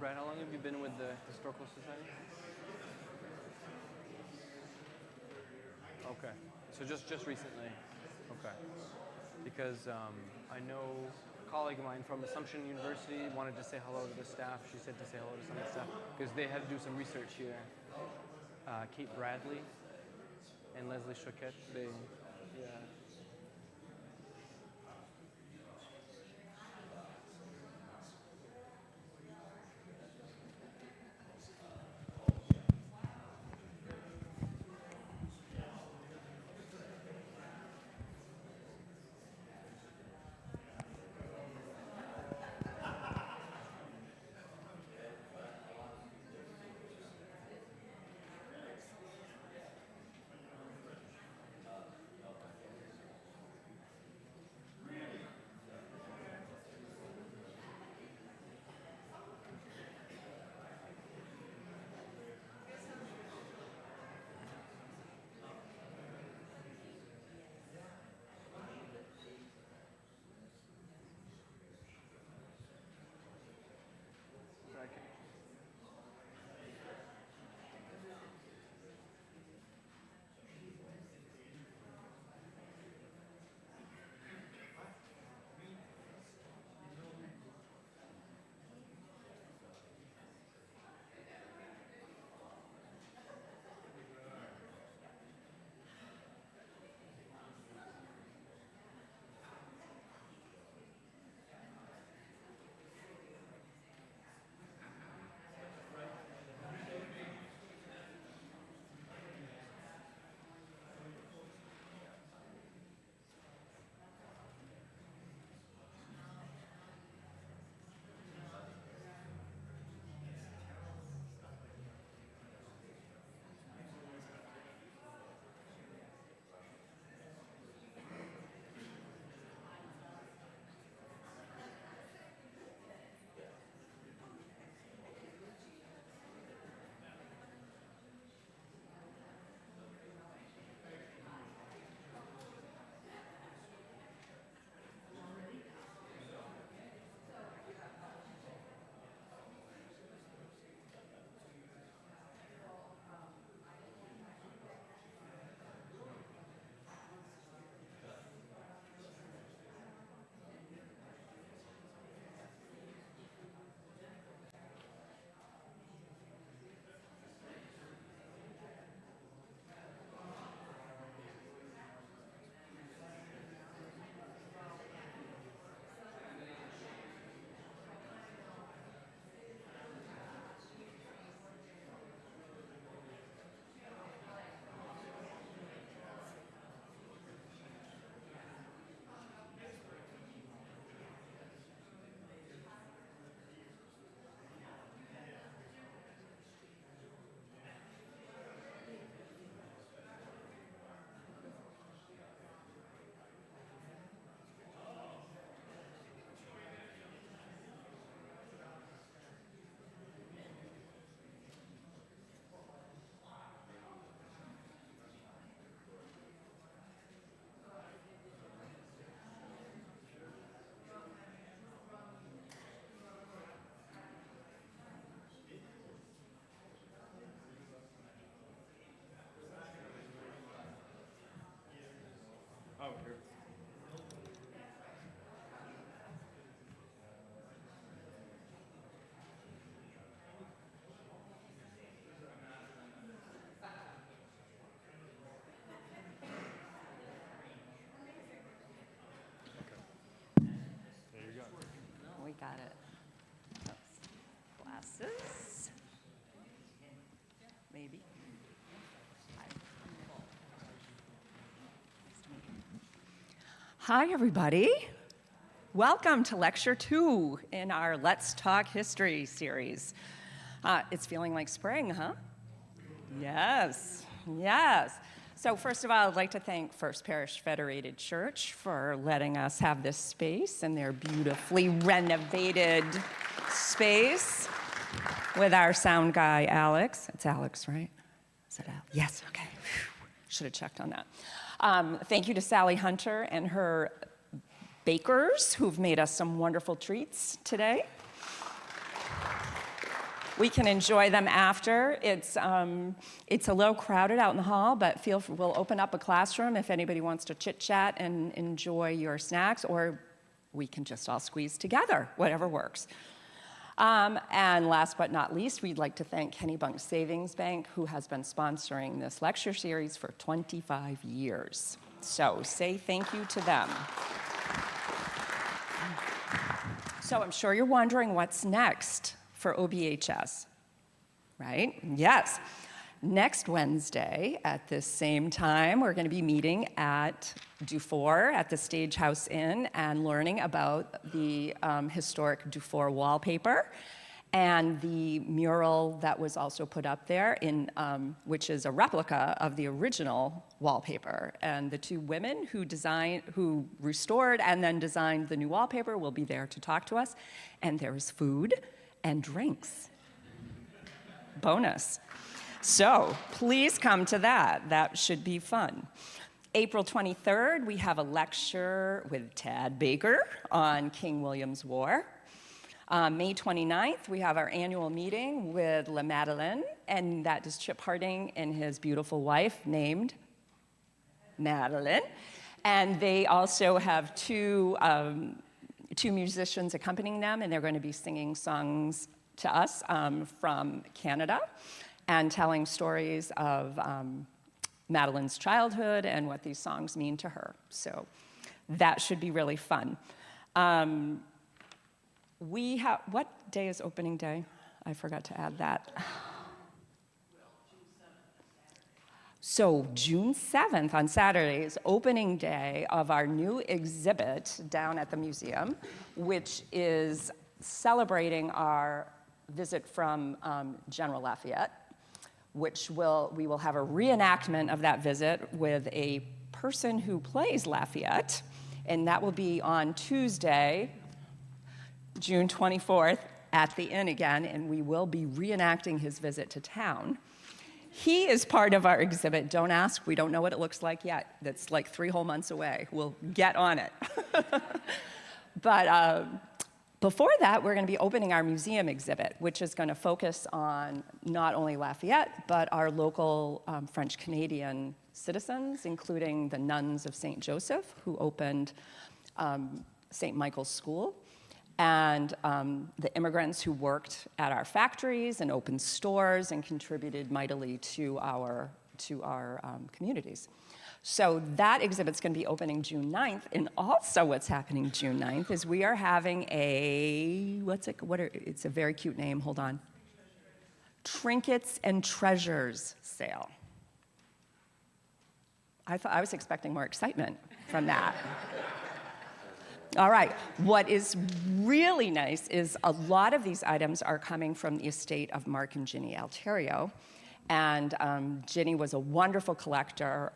Brad, how long have you been with the Historical Society? Okay, so just recently. Okay, because I know a colleague of mine from Assumption University wanted to say hello to the staff. She said to say hello to some of the staff because they had to do some research here. Kate Bradley and Leslie Choquette, yeah. Oh, here. There you go. We got it. Oops. Glasses. Maybe. Hi, everybody. Welcome to Lecture 2 in our Let's Talk History series. It's feeling like spring, huh? Yes, yes. So first of all, I'd like to thank First Parish Federated Church for letting us have this space and their beautifully renovated space with our sound guy, Alex. It's Alex, right? Is that Alex? Yes, okay. Should have checked on that. Thank you to Sally Hunter and her bakers who've made us some wonderful treats today. We can enjoy them after. It's a little crowded out in the hall, but we'll open up a classroom if anybody wants to chit-chat and enjoy your snacks, or we can just all squeeze together, whatever works. And last but not least, we'd like to thank Kennebunk Savings Bank, who has been sponsoring this lecture series for 25 years. So say thank you to them. So I'm sure you're wondering what's next for OBHS, right? Yes. Next Wednesday at this same time, we're going to be meeting at Dufour at the Stage House Inn and learning about the historic Dufour wallpaper and the mural that was also put up there, which is a replica of the original wallpaper. And the two women who restored and then designed the new wallpaper will be there to talk to us. And there's food and drinks. Bonus. So please come to that. That should be fun. April 23rd, we have a lecture with Tad Baker on King William's War. May 29th, we have our annual meeting with La Madeleine, and that is Chip Harding and his beautiful wife named Madeleine. And they also have two musicians accompanying them, and they're going to be singing songs to us from Canada and telling stories of Madeleine's childhood and what these songs mean to her. So that should be really fun. What day is opening day? I forgot to add that. So June 7th on Saturday is opening day of our new exhibit down at the museum, which is celebrating our visit from General Lafayette, which we will have a reenactment of that visit with a person who plays Lafayette, and that will be on Tuesday, June 24th, at the Inn again, and we will be reenacting his visit to town. He is part of our exhibit. Don't ask, we don't know what it looks like yet. That's like 3 whole months away. We'll get on it. But before that, we're going to be opening our museum exhibit, which is going to focus on not only Lafayette, but our local French-Canadian citizens, including the nuns of St. Joseph, who opened St. Michael's School, and the immigrants who worked at our factories and opened stores and contributed mightily to our communities. So that exhibit's going to be opening June 9th, and also what's happening June 9th is we are having it's a very cute name, hold on. Trinkets and Treasures sale. I was expecting more excitement from that. All right, what is really nice is a lot of these items are coming from the estate of Mark and Ginny Alterio. And Ginny was a wonderful collector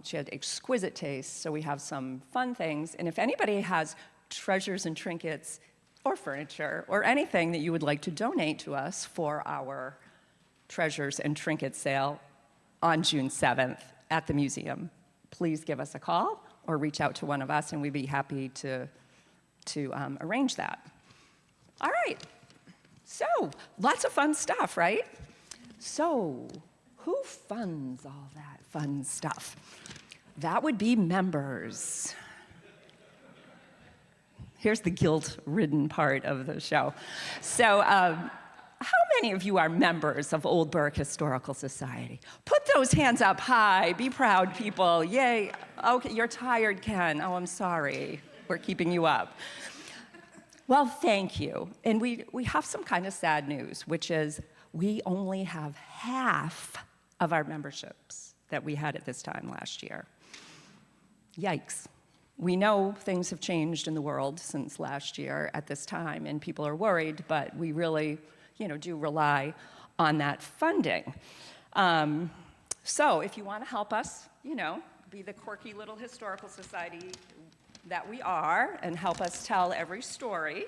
she had exquisite taste, so we have some fun things. And if anybody has treasures and trinkets or furniture or anything that you would like to donate to us for our treasures and trinket sale on June 7th at the museum, please give us a call or reach out to one of us, and we'd be happy to arrange that. All right, so lots of fun stuff, right? So, who funds all that fun stuff? That would be members. Here's the guilt-ridden part of the show. So, how many of you are members of Old Berwick Historical Society? Put those hands up high. Be proud, people. Yay. Okay, you're tired, Ken. Oh, I'm sorry. We're keeping you up. Well, thank you. And we have some kind of sad news, which is we only have half of our memberships that we had at this time last year. Yikes. We know things have changed in the world since last year at this time, and people are worried, but we really, do rely on that funding. So if you want to help us, be the quirky little historical society that we are and help us tell every story,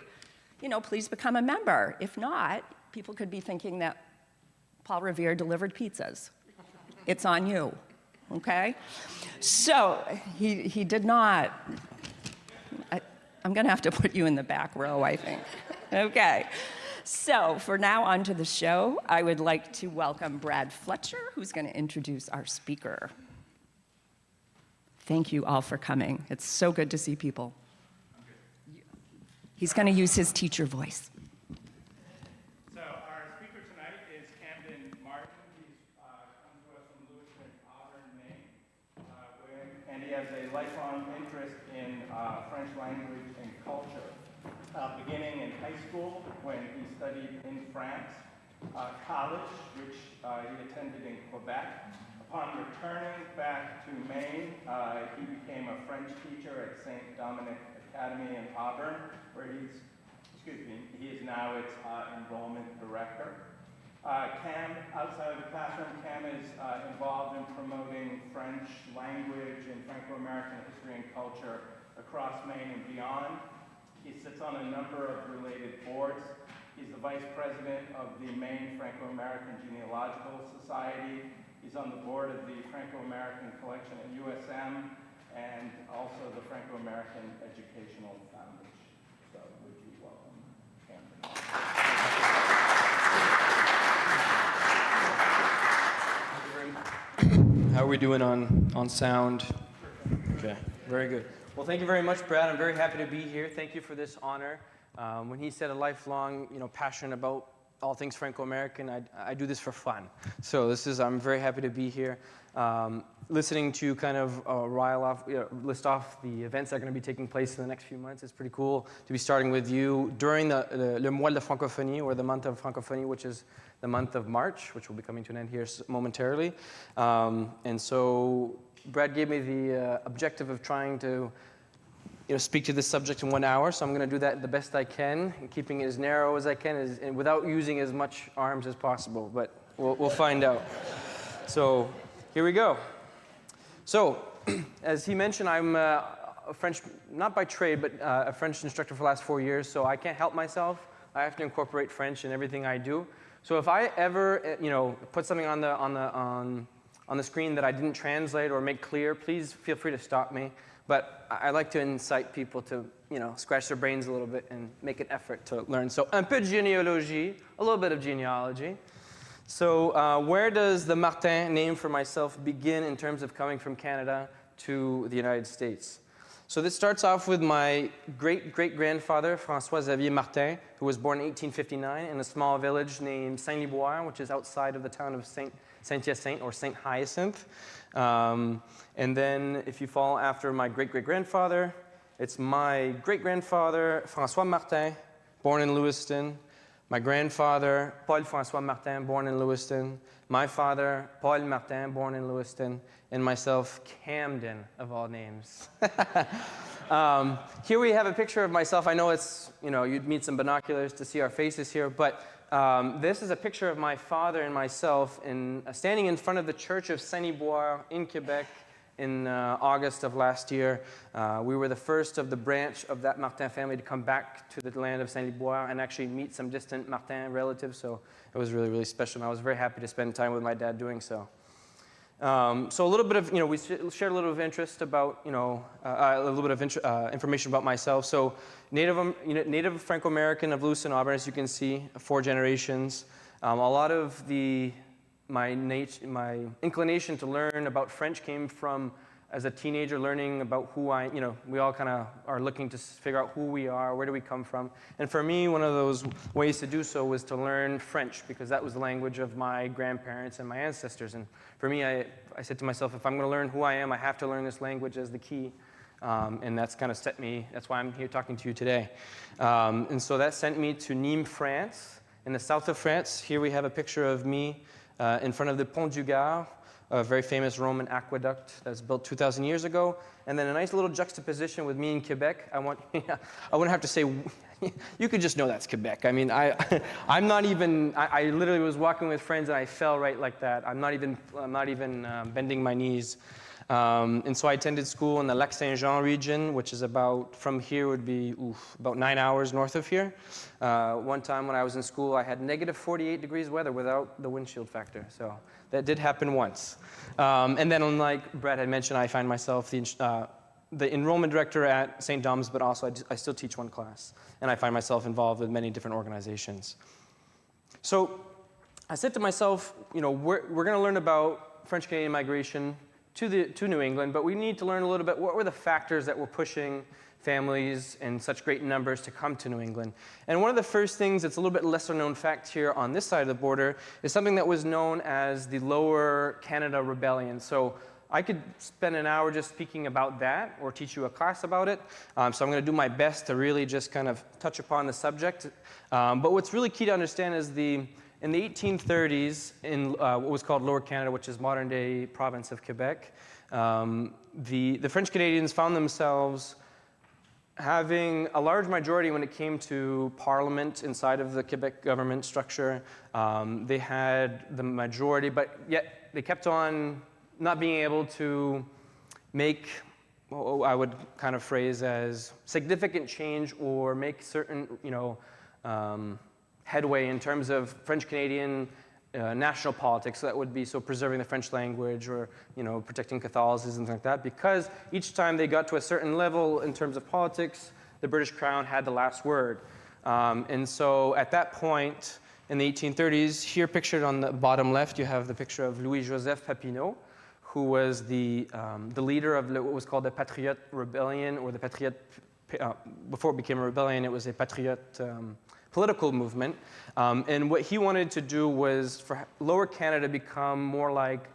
please become a member. If not, people could be thinking that Paul Revere delivered pizzas. It's on you, okay? So he did not. I'm going to have to put you in the back row, I think. Okay. So for now, on to the show. I would like to welcome Brad Fletcher, who's going to introduce our speaker. Thank you all for coming. It's so good to see people. He's going to use his teacher voice. So our speaker tonight is Camden Martin. He's come to us from Lewiston, Auburn, Maine, and he has a lifelong interest in French language and culture. Beginning in high school when he studied in France, college, which he attended in Quebec. Upon returning back to Maine, he became a French teacher at St. Dominic Academy in Auburn, where he is now its enrollment director. Cam, outside of the classroom, Cam is involved in promoting French language and Franco-American history and culture across Maine and beyond. He sits on a number of related boards. He's the vice president of the Maine Franco-American Genealogical Society. He's on the board of the Franco-American Collection at USM and also the Franco-American Educational Foundation. So would you welcome Camden? Thank you very much. How are we doing on sound? Okay, very good. Well, thank you very much, Brad. I'm very happy to be here. Thank you for this honor. When he said a lifelong, passion about all things Franco-American, I do this for fun. So I'm very happy to be here. Listening to kind of list off the events that are going to be taking place in the next few months. It's pretty cool to be starting with you during Le Mois de la Francophonie, or the month of Francophonie, which is the month of March, which will be coming to an end here momentarily. And so Brad gave me the objective of trying to speak to this subject in 1 hour, so I'm going to do that the best I can, keeping it as narrow as I can, and without using as much arms as possible, but we'll find out. So here we go. So, as he mentioned, I'm a French, not by trade, but a French instructor for the last 4 years, so I can't help myself. I have to incorporate French in everything I do. So if I ever, put something on the screen that I didn't translate or make clear, please feel free to stop me. But I like to incite people to, scratch their brains a little bit and make an effort to learn. So, un peu de généalogie, a little bit of genealogy. So, where does the Martin name for myself begin in terms of coming from Canada to the United States? So this starts off with my great-great-grandfather, François-Xavier Martin, who was born in 1859 in a small village named Saint-Liboire, which is outside of the town of Saint-Hyacinthe, or Saint Hyacinth. And then if you follow after my great-great-grandfather, it's my great-grandfather, François Martin, born in Lewiston. My grandfather, Paul-François Martin, born in Lewiston. My father, Paul Martin, born in Lewiston. And myself, Camden, of all names. Here we have a picture of myself. I know it's, you'd need some binoculars to see our faces here, but this is a picture of my father and myself standing in front of the church of Saint-Liboire in Quebec in August of last year. We were the first of the branch of that Martin family to come back to the land of Saint-Liboire and actually meet some distant Martin relatives, so it was really, really special, and I was very happy to spend time with my dad doing so. So a little bit of, we shared a little of interest about, a little bit of information about myself. So native Franco-American of Lewiston, Auburn, as you can see, 4 generations. A lot of my inclination to learn about French came from, as a teenager, learning about who we all kind of are looking to figure out who we are, where do we come from. And for me, one of those ways to do so was to learn French, because that was the language of my grandparents and my ancestors. And for me, I said to myself, if I'm going to learn who I am, I have to learn this language as the key. And that's kind of that's why I'm here talking to you today. And so that sent me to Nîmes, France, in the south of France. Here we have a picture of me in front of the Pont du Gard, a very famous Roman aqueduct that was built 2,000 years ago. And then a nice little juxtaposition with me in Quebec. I wouldn't have to say, you could just know that's Quebec. I mean, I'm not even, I literally was walking with friends and I fell right like that. I'm not even bending my knees. And so I attended school in the Lac Saint-Jean region, which is from here would be about 9 hours north of here. One time when I was in school, I had negative 48 degrees weather without the windshield factor. So that did happen once. And then, like Brad had mentioned, I find myself the enrollment director at St. Dom's, but also I still teach one class. And I find myself involved with many different organizations. So I said to myself, we're going to learn about French-Canadian migration to New England, but we need to learn a little bit what were the factors that were pushing families in such great numbers to come to New England. And one of the first things that's a little bit lesser known fact here on this side of the border is something that was known as the Lower Canada Rebellion. So I could spend an hour just speaking about that or teach you a class about it. So I'm going to do my best to really just kind of touch upon the subject. But what's really key to understand is in the 1830s, in what was called Lower Canada, which is modern-day province of Quebec, the French Canadians found themselves having a large majority when it came to parliament inside of the Quebec government structure. They had the majority, but yet they kept on not being able to make what I would kind of phrase as significant change or make certain, headway in terms of French-Canadian national politics. So that would be preserving the French language or protecting Catholicism and things like that. Because each time they got to a certain level in terms of politics, the British Crown had the last word. And so at that point in the 1830s, here pictured on the bottom left, you have the picture of Louis-Joseph Papineau, who was the leader of what was called the Patriote Rebellion, or the Patriote. Before it became a rebellion, it was a Patriote political movement, and what he wanted to do was for Lower Canada become more like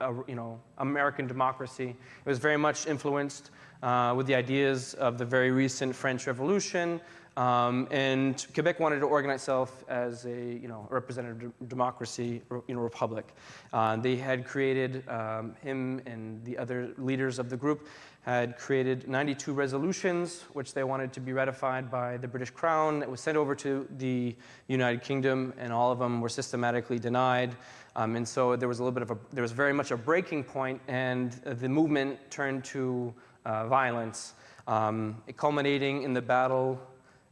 American democracy. It was very much influenced with the ideas of the very recent French Revolution, and Quebec wanted to organize itself as a representative democracy, republic. They had created him and the other leaders of the group had created 92 resolutions, which they wanted to be ratified by the British Crown. It was sent over to the United Kingdom, and all of them were systematically denied. And so there was there was very much a breaking point, and the movement turned to violence, culminating in the Battle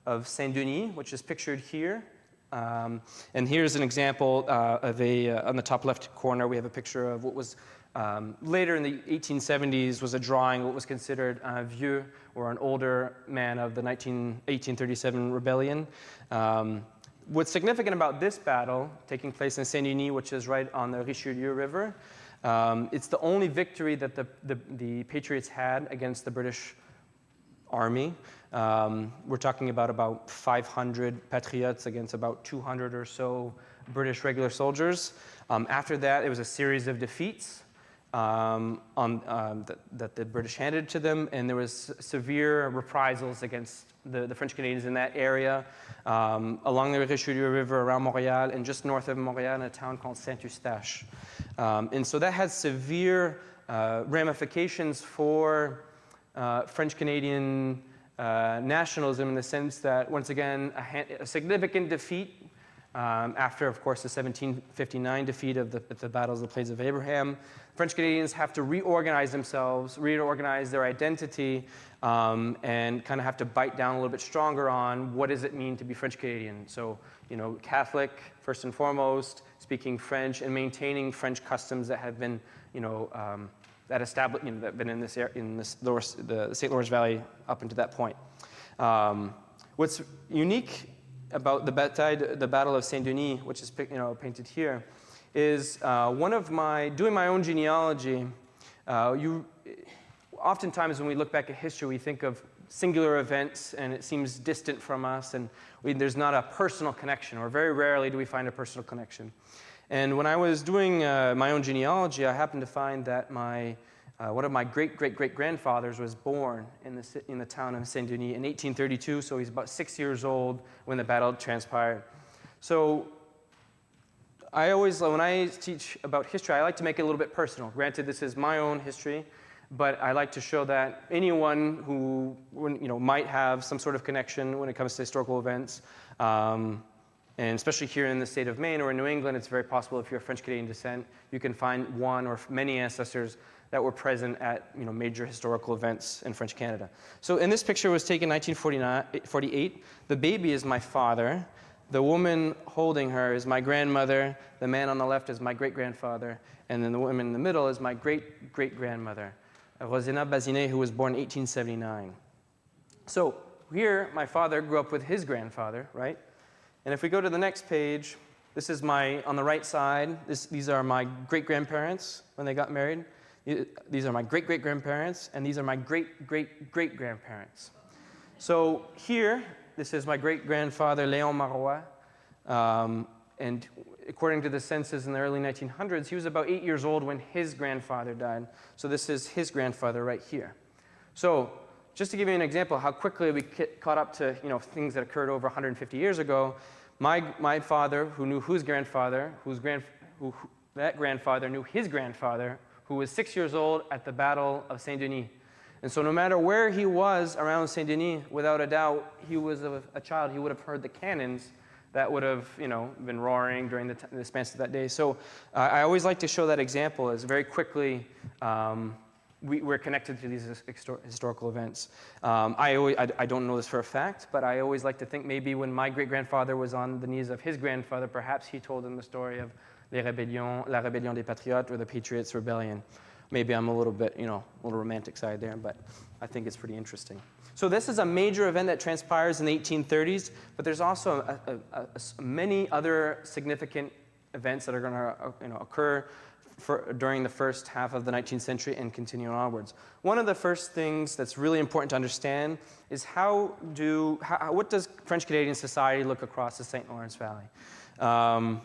of Saint-Denis, which is pictured here. And here's an example of on the top left corner, we have a picture of what was later in the 1870s was a drawing, what was considered un vieux, or an older man of the 1837 rebellion. What's significant about this battle taking place in Saint-Denis, which is right on the Richelieu River, it's the only victory that the Patriots had against the British Army. We're talking about 500 Patriots against about 200 or so British regular soldiers. After that, it was a series of defeats that the British handed to them, and there was severe reprisals against the French Canadians in that area, along the Richelieu River, around Montreal, and just north of Montreal in a town called Saint-Eustache. And so that had severe ramifications for French Canadian nationalism, in the sense that, once again, a significant defeat after, of course, the 1759 defeat of the battles of the Plains of Abraham. French Canadians have to reorganize themselves, reorganize their identity, and kind of have to bite down a little bit stronger on what does it mean to be French Canadian. So, Catholic first and foremost, speaking French, and maintaining French customs that have been, that established, that have been in this area, the St. Lawrence Valley up until that point. What's unique about the Battle of Saint-Denis, which is painted here, is doing my own genealogy. Oftentimes when we look back at history, we think of singular events, and it seems distant from us, and there's not a personal connection, or very rarely do we find a personal connection. And when I was doing my own genealogy, I happened to find that one of my great-great-great-grandfathers was born in the town of Saint-Denis in 1832, so he's about 6 years old when the battle transpired. So when I teach about history, I like to make it a little bit personal. Granted, this is my own history, but I like to show that anyone who might have some sort of connection when it comes to historical events, and especially here in the state of Maine or in New England, it's very possible if you're of French-Canadian descent, you can find one or many ancestors that were present at major historical events in French Canada. So in this picture was taken in 1948. The baby is my father. The woman holding her is my grandmother. The man on the left is my great-grandfather. And then the woman in the middle is my great-great-grandmother. Rosina Bazinet, who was born in 1879. So here, my father grew up with his grandfather, right? And if we go to the next page, this is on the right side, these are my great-grandparents when they got married. These are my great-great-grandparents, and these are my great-great-great-grandparents. So here, this is my great-grandfather, Léon Marois, and according to the census in the early 1900s, he was about 8 years old when his grandfather died. So this is his grandfather right here. So just to give you an example how quickly we caught up to things that occurred over 150 years ago, my father, who knew whose grandfather, that grandfather knew his grandfather, who was 6 years old at the Battle of Saint-Denis. And so no matter where he was around Saint-Denis, without a doubt, he was a child, he would have heard the cannons that would have been roaring during the span of that day. So I always like to show that example as very quickly we're connected to these historical events. I don't know this for a fact, but I always like to think maybe when my great-grandfather was on the knees of his grandfather, perhaps he told him the story of La Rébellion des Patriotes, or the Patriots' Rebellion. Maybe I'm a little bit, a little romantic side there, but I think it's pretty interesting. So this is a major event that transpires in the 1830s, but there's also many other significant events that are going to occur during the first half of the 19th century and continuing onwards. One of the first things that's really important to understand is what does French-Canadian society look across the St. Lawrence Valley?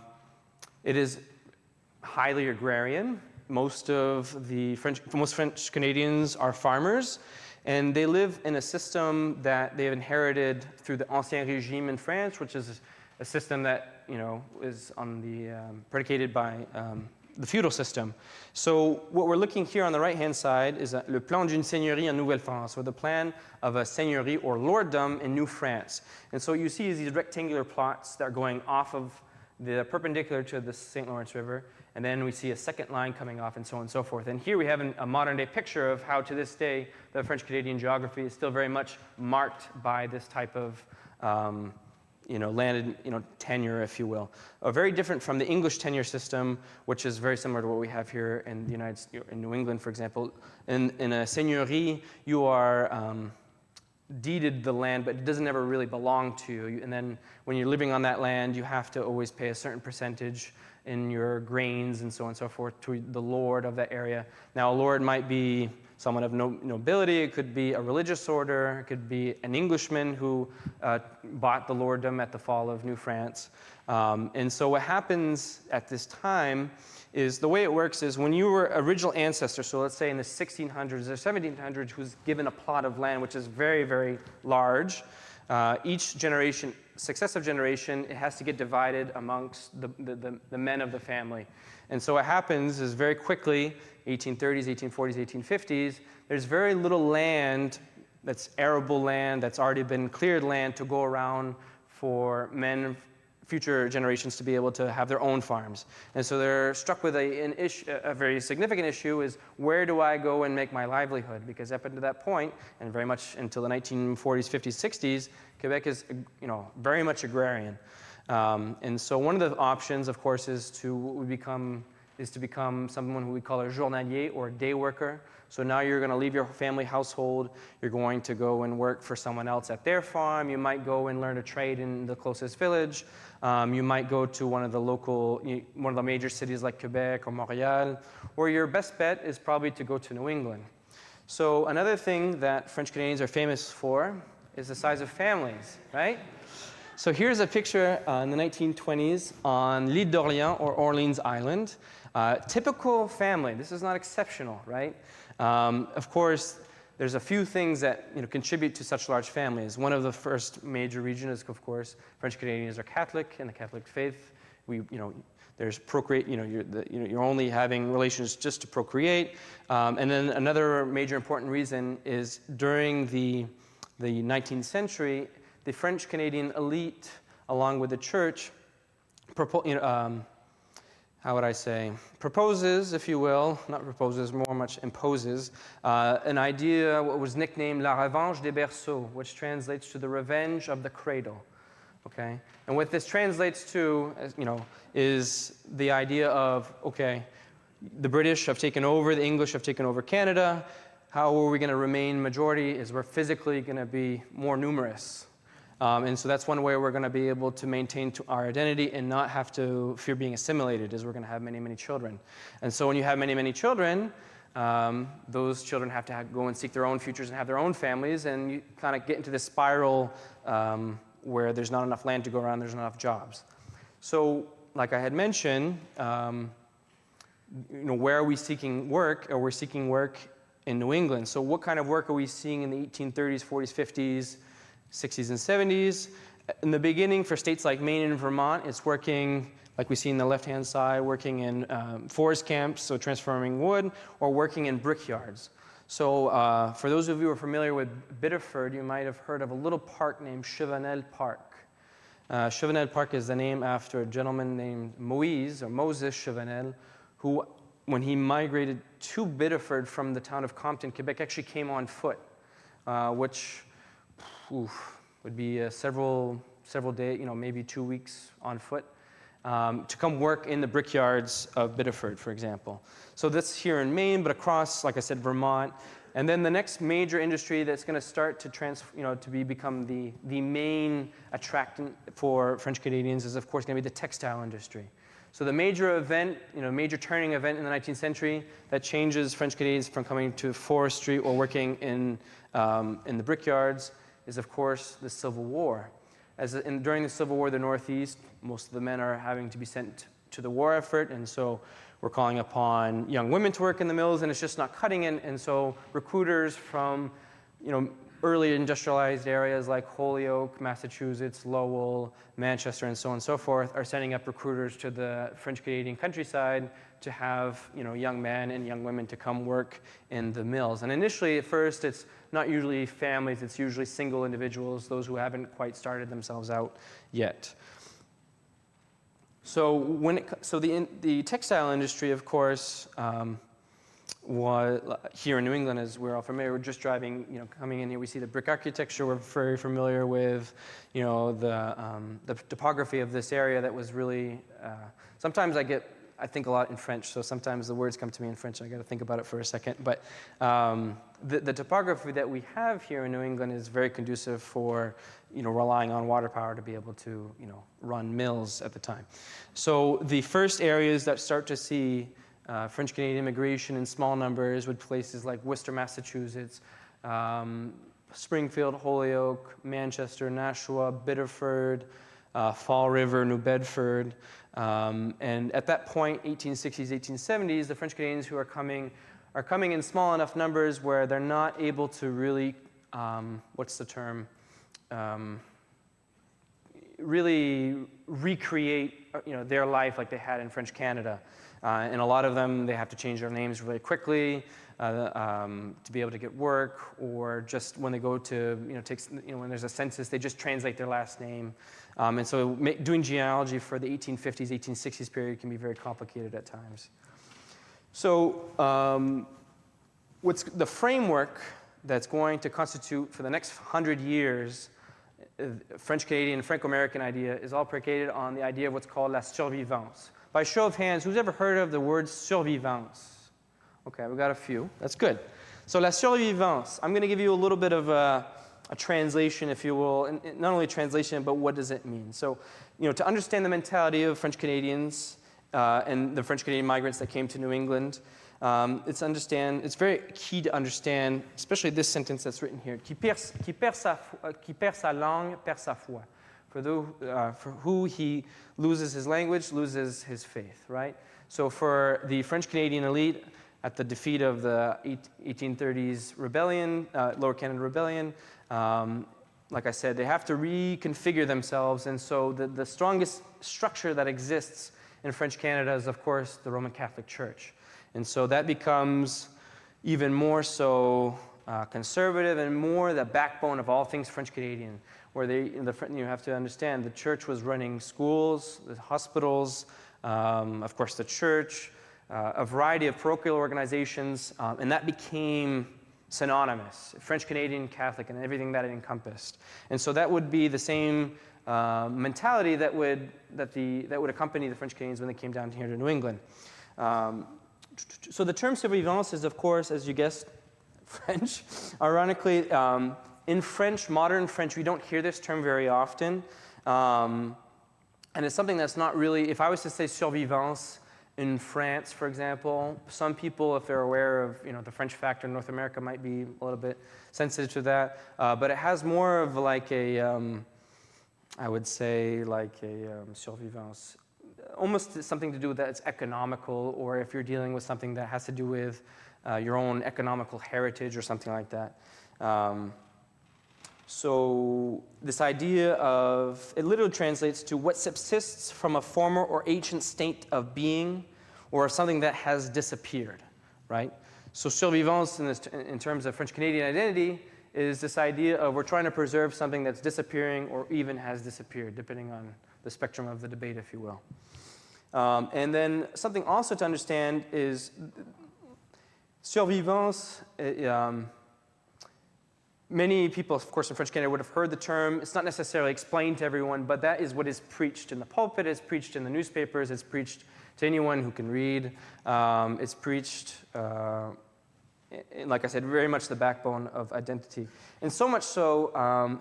It is highly agrarian. Most French Canadians are farmers, and they live in a system that they have inherited through the Ancien Régime in France, which is a system that is predicated by the feudal system. So what we're looking here on the right-hand side is le plan d'une seigneurie en Nouvelle-France, or the plan of a seigneurie or lorddom in New France. And so you see these rectangular plots that are going off of the perpendicular to the St. Lawrence River, and then we see a second line coming off, and so on and so forth. And here we have a modern-day picture of how, to this day, the French-Canadian geography is still very much marked by this type of landed tenure, if you will. Very different from the English tenure system, which is very similar to what we have here in in New England, for example. In a seigneurie, you are deeded the land, but it doesn't ever really belong to you. And then when you're living on that land, you have to always pay a certain percentage in your grains and so on and so forth to the lord of that area. Now, a lord might be someone of nobility, it could be a religious order, it could be an Englishman who bought the lorddom at the fall of New France. And so what happens at this time is the way it works is when you were original ancestor, so let's say in the 1600s or 1700s, who's given a plot of land which is very, very large, each generation, successive generation, it has to get divided amongst the men of the family. And so what happens is very quickly, 1830s, 1840s, 1850s, there's very little land that's arable land, that's already been cleared land to go around for future generations to be able to have their own farms. And so they're struck with a very significant issue is, where do I go and make my livelihood? Because up until that point, and very much until the 1940s, 50s, 60s, Quebec is very much agrarian. And so one of the options, of course, is to become someone who we call a journalier, or a day worker. So now you're going to leave your family household, you're going to go and work for someone else at their farm, you might go and learn a trade in the closest village, you might go to one of the major cities like Quebec or Montreal, or your best bet is probably to go to New England. So another thing that French Canadians are famous for is the size of families, right? So here's a picture in the 1920s on l'île d'Orléans, or Orleans Island. Typical family. This is not exceptional, right? Of course, there's a few things that contribute to such large families. One of the first major regions is, of course, French Canadians are Catholic, in the Catholic faith. There's procreate. You're only having relations just to procreate. And then another major important reason is during the 19th century, the French Canadian elite, along with the church, proposes, if you will, not proposes, more much imposes, an idea, what was nicknamed La Revanche des Berceaux, which translates to the revenge of the cradle. Okay? And what this translates to, is the idea of, okay, the British have taken over, the English have taken over Canada. How are we going to remain majority is we're physically going to be more numerous. And so that's one way we're going to be able to maintain our identity and not have to fear being assimilated, is we're going to have many, many children. And so when you have many, many children, those children have to go and seek their own futures and have their own families, and you kind of get into this spiral where there's not enough land to go around, there's not enough jobs. So like I had mentioned, where are we seeking work? We're seeking work in New England. So what kind of work are we seeing in the 1830s, 40s, 50s, 60s, and 70s? In the beginning, for states like Maine and Vermont, it's working, like we see in the left-hand side, working in forest camps, so transforming wood, or working in brickyards. So for those of you who are familiar with Biddeford, you might have heard of a little park named Chevenel Park. Chevenel Park is the name after a gentleman named Moses Chevenel, who, when he migrated to Biddeford from the town of Compton, Quebec, actually came on foot, which would be several days, maybe 2 weeks on foot, to come work in the brickyards of Biddeford, for example. So that's here in Maine, but across, like I said, Vermont. And then the next major industry that's going to start to become the main attractant for French Canadians is, of course, going to be the textile industry. So the major event, major turning event in the 19th century that changes French Canadians from coming to forestry or working in the brickyards is, of course, the Civil War. During the Civil War, the Northeast, most of the men are having to be sent to the war effort, and so we're calling upon young women to work in the mills, and it's just not cutting it. And so recruiters from, early industrialized areas like Holyoke, Massachusetts, Lowell, Manchester, and so on and so forth are sending up recruiters to the French Canadian countryside to have, young men and young women to come work in the mills. And initially, at first, it's not usually families, it's usually single individuals, those who haven't quite started themselves out yet. So the textile industry, of course, was here in New England, as we're all familiar. We're just driving, coming in here, we see the brick architecture. We're very familiar with, the topography of this area that was really. Sometimes I think a lot in French, so sometimes the words come to me in French. I got to think about it for a second. But the topography that we have here in New England is very conducive for, relying on water power to be able to, run mills at the time. So the first areas that start to see French Canadian immigration in small numbers would places like Worcester, Massachusetts, Springfield, Holyoke, Manchester, Nashua, Biddeford, Fall River, New Bedford. And at that point, 1860s, 1870s, the French Canadians who are coming in small enough numbers where they're not able to really, really recreate their life like they had in French Canada. And a lot of them, they have to change their names really quickly to be able to get work, or just when they go to, when there's a census, they just translate their last name. And so doing genealogy for the 1850s, 1860s period can be very complicated at times. So what's the framework that's going to constitute for the next 100 years French-Canadian, Franco-American idea is all predicated on the idea of what's called la survivance. By show of hands, who's ever heard of the word survivance? Okay, we got a few. That's good. So la survivance, I'm going to give you a little bit of a translation, if you will, and not only translation, but what does it mean? So, to understand the mentality of French Canadians and the French Canadian migrants that came to New England, it's very key to understand, especially this sentence that's written here, qui perd sa langue, perd sa foi. For who he loses his language, loses his faith, right? So for the French Canadian elite, at the defeat of the 1830s rebellion, Lower Canada Rebellion, like I said, they have to reconfigure themselves, and so the strongest structure that exists in French Canada is, of course, the Roman Catholic Church. And so that becomes even more so conservative and more the backbone of all things French Canadian, where you have to understand the church was running schools, the hospitals, of course the church, a variety of parochial organizations, and that became synonymous, French Canadian Catholic and everything that it encompassed. And so that would be the same mentality that would accompany the French Canadians when they came down here to New England. So the term survivance is, of course, as you guessed, French. Ironically, in French, modern French, we don't hear this term very often. And it's something that's not really, if I was to say survivance in France, for example, some people, if they're aware of the French factor in North America, might be a little bit sensitive to that. But it has more of like a, I would say like a survivance, almost something to do with that it's economical, or if you're dealing with something that has to do with your own economical heritage or something like that. So this idea of, it literally translates to what subsists from a former or ancient state of being or something that has disappeared, right? So survivance in terms of French-Canadian identity is this idea of we're trying to preserve something that's disappearing or even has disappeared, depending on the spectrum of the debate, if you will. And then something also to understand is survivance. Many people, of course, in French Canada would have heard the term. It's not necessarily explained to everyone, but that is what is preached in the pulpit, it's preached in the newspapers, it's preached to anyone who can read. It's preached, like I said, very much the backbone of identity. And so much so,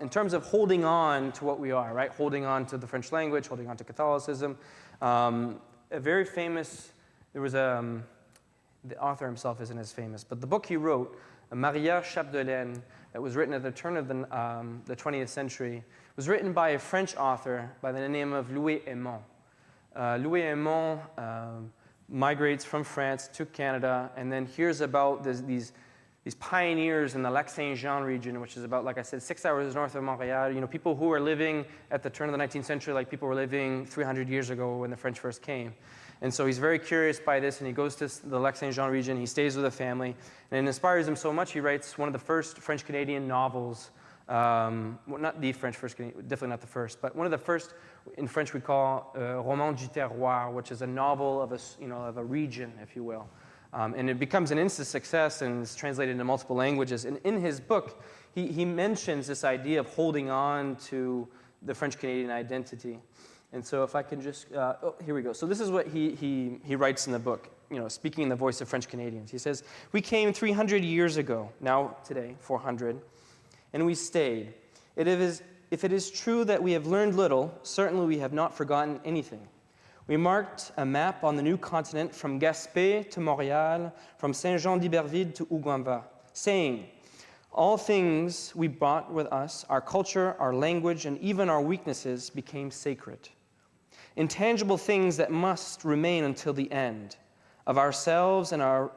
in terms of holding on to what we are, right? Holding on to the French language, holding on to Catholicism. A very famous, the author himself isn't as famous, but the book he wrote, Maria Chapdelaine, that was written at the turn of the 20th century, was written by a French author by the name of Louis Aymon. Louis Aymon migrates from France to Canada and then hears about these pioneers in the Lac Saint-Jean region, which is about, like I said, 6 hours north of Montreal. People who were living at the turn of the 19th century like people were living 300 years ago when the French first came. And so he's very curious by this, and he goes to the Lac Saint-Jean region. He stays with a family, and it inspires him so much, he writes one of the first French-Canadian novels. Well, not the French first, definitely not the first, but one of the first, in French we call roman du terroir, which is a novel of a region, if you will. And it becomes an instant success and is translated into multiple languages. And in his book, he mentions this idea of holding on to the French-Canadian identity. And so if I can just, here we go. So this is what he writes in the book, speaking in the voice of French Canadians. He says, "We came 300 years ago, now today, 400, and we stayed. If it is true that we have learned little, certainly we have not forgotten anything. We marked a map on the new continent from Gaspé to Montreal, from Saint-Jean-d'Iberville to Uganda, saying, all things we brought with us, our culture, our language, and even our weaknesses became sacred. Intangible things that must remain until the end. Of ourselves and of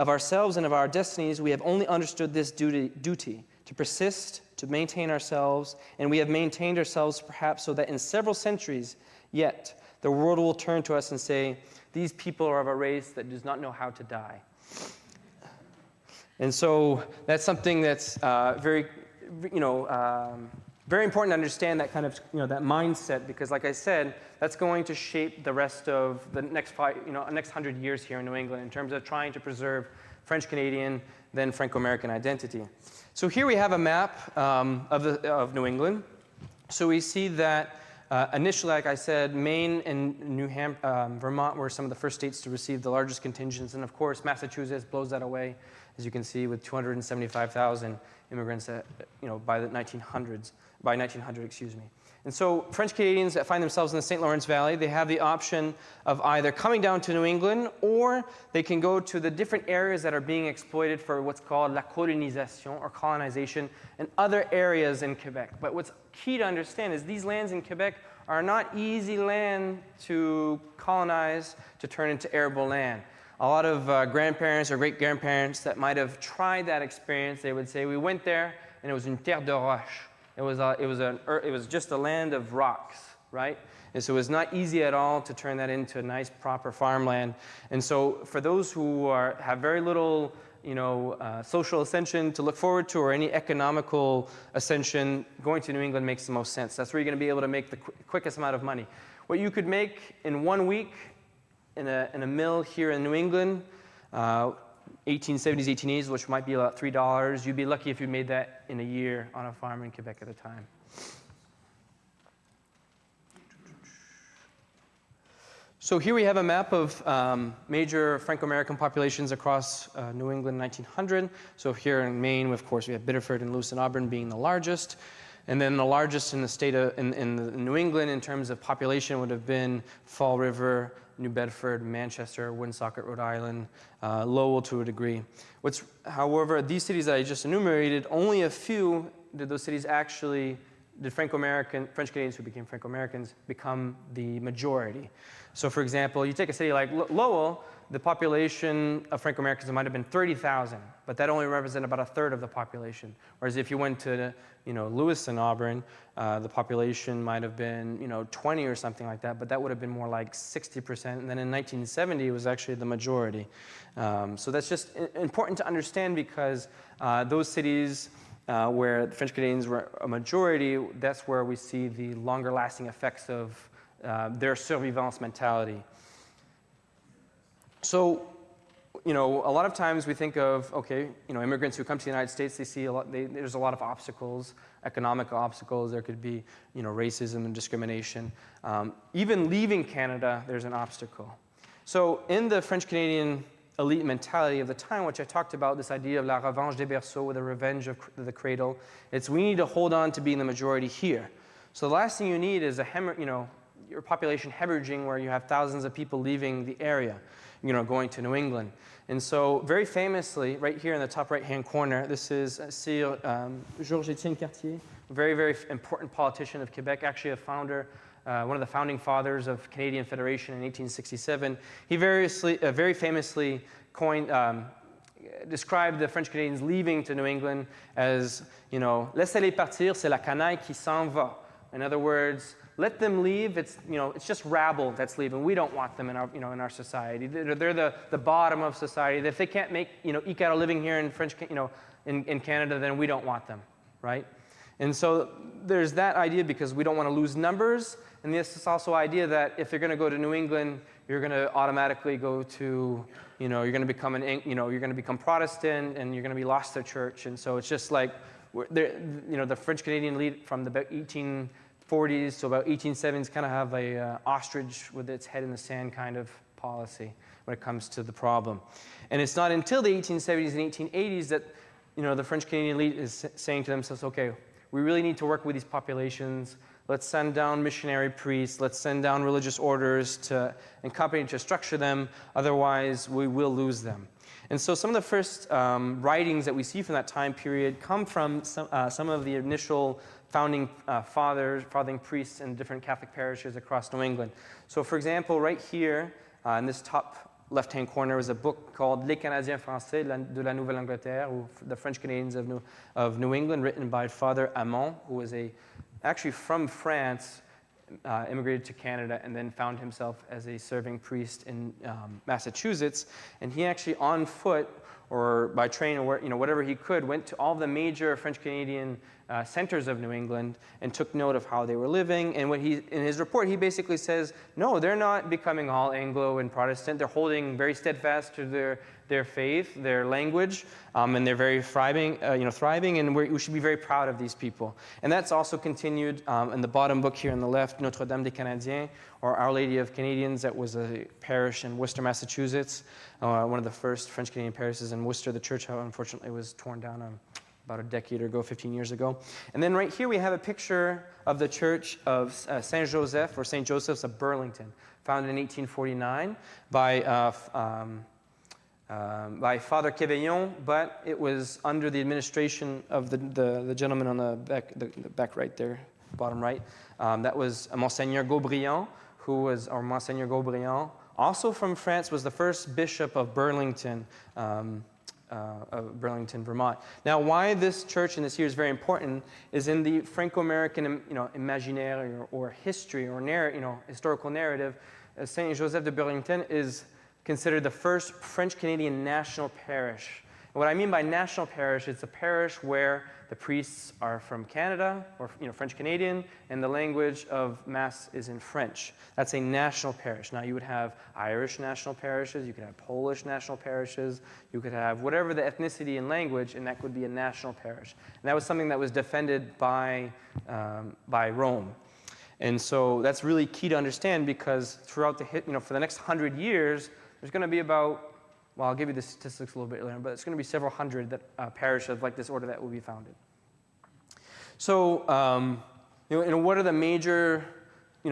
our destinies, we have only understood this duty to persist, to maintain ourselves, and we have maintained ourselves perhaps so that in several centuries yet, the world will turn to us and say, these people are of a race that does not know how to die." And so that's something that's very important to understand, that kind of, that mindset, because like I said, that's going to shape the rest of the next 100 years here in New England in terms of trying to preserve French-Canadian, then Franco-American identity. So here we have a map of New England. So we see that initially, like I said, Maine and Vermont were some of the first states to receive the largest contingents, and of course Massachusetts blows that away, as you can see, with 275,000 immigrants by the 1900s. By 1900, excuse me. And so French Canadians that find themselves in the St. Lawrence Valley, they have the option of either coming down to New England, or they can go to the different areas that are being exploited for what's called la colonisation, or colonization, and other areas in Quebec. But what's key to understand is these lands in Quebec are not easy land to colonize, to turn into arable land. A lot of grandparents or great-grandparents that might have tried that experience, they would say, we went there and it was une terre de roche. It was just a land of rocks, right? And so it was not easy at all to turn that into a nice, proper farmland. And so for those who have very little, social ascension to look forward to, or any economical ascension, going to New England makes the most sense. That's where you're going to be able to make the quickest amount of money. What you could make in 1 week in a mill here in New England, 1870s, 1880s, which might be about $3. You'd be lucky if you made that in a year on a farm in Quebec at the time. So here we have a map of major Franco-American populations across New England in 1900. So here in Maine, of course, we have Biddeford and Lewis and Auburn being the largest. And then the largest in the state of in New England in terms of population would have been Fall River, New Bedford, Manchester, Woonsocket, Rhode Island, Lowell to a degree. However, these cities that I just enumerated, only a few did those cities actually, did French Canadians who became Franco-Americans become the majority. So for example, you take a city like Lowell, the population of Franco-Americans might have been 30,000, but that only represented about a third of the population. Whereas if you went to Lewis and Auburn, the population might have been 20 or something like that, but that would have been more like 60%. And then in 1970, it was actually the majority. So that's just important to understand because those cities where the French Canadians were a majority, that's where we see the longer lasting effects of their survivance mentality. So, a lot of times we think of, immigrants who come to the United States, they see there's a lot of obstacles, economic obstacles, there could be, racism and discrimination. Even leaving Canada, there's an obstacle. So in the French Canadian elite mentality of the time, which I talked about, this idea of la revanche des berceaux, the revenge of the cradle, it's we need to hold on to being the majority here. So the last thing you need is your population hemorrhaging where you have thousands of people leaving the area, going to New England. And so very famously, right here in the top right-hand corner, this is Sir Georges-Étienne Cartier, a very, very important politician of Quebec, actually a founder, one of the founding fathers of Canadian Federation in 1867. He very famously described the French Canadians leaving to New England as, laissez-les partir, c'est la canaille qui s'en va. In other words, let them leave. It's just rabble that's leaving. We don't want them in our society. They're the bottom of society. If they can't eke out a living here in in Canada, then we don't want them, right? And so there's that idea because we don't want to lose numbers. And this is also idea that if you're going to go to New England, you're going to automatically go to, you're going to become you're going to become Protestant and you're going to be lost to church. And so it's just like, the French Canadian elite from the 1840s to about 1870s kind of have a ostrich with its head in the sand kind of policy when it comes to the problem. And it's not until the 1870s and 1880s that, the French Canadian elite is saying to themselves, okay, we really need to work with these populations. Let's send down missionary priests. Let's send down religious orders and company to structure them. Otherwise, we will lose them. And so some of the first writings that we see from that time period come from some of the initial founding priests in different Catholic parishes across New England. So for example, right here in this top left-hand corner is a book called Les Canadiens Français de la Nouvelle-Angleterre, or the French Canadians of New England, written by Father Amand, who was actually from France, immigrated to Canada, and then found himself as a serving priest in Massachusetts. And he actually on foot or by train or whatever he could, went to all the major French Canadian centers of New England and took note of how they were living. And in his report, he basically says, no, they're not becoming all Anglo and Protestant. They're holding very steadfast to their faith, their language, and they're very thriving, and we should be very proud of these people. And that's also continued in the bottom book here on the left, Notre-Dame des Canadiens, or Our Lady of Canadians. That was a parish in Worcester, Massachusetts, one of the first French Canadian parishes in Worcester. The church, unfortunately, was torn down about a decade ago, 15 years ago. And then right here we have a picture of the church of Saint Joseph, or St. Joseph's of Burlington, founded in 1849 by Father Quéveillon, but it was under the administration of the gentleman on the back right there, bottom right. That was Monseigneur Gaubriand, Monseigneur Gaubriand, also from France, was the first bishop of Burlington, Vermont. Now, why this church in this year is very important is in the Franco-American, imaginaire or history or historical narrative. Saint Joseph de Burlington is considered the first French-Canadian national parish. And what I mean by national parish, it's a parish where the priests are from Canada, or French-Canadian, and the language of Mass is in French. That's a national parish. Now, you would have Irish national parishes, you could have Polish national parishes, you could have whatever the ethnicity and language, and that could be a national parish. And that was something that was defended by Rome. And so that's really key to understand, because throughout for the next 100 years, there's going to be about, well, I'll give you the statistics a little bit later, but it's going to be several hundred that parishes of like this order that will be founded. So, what are the major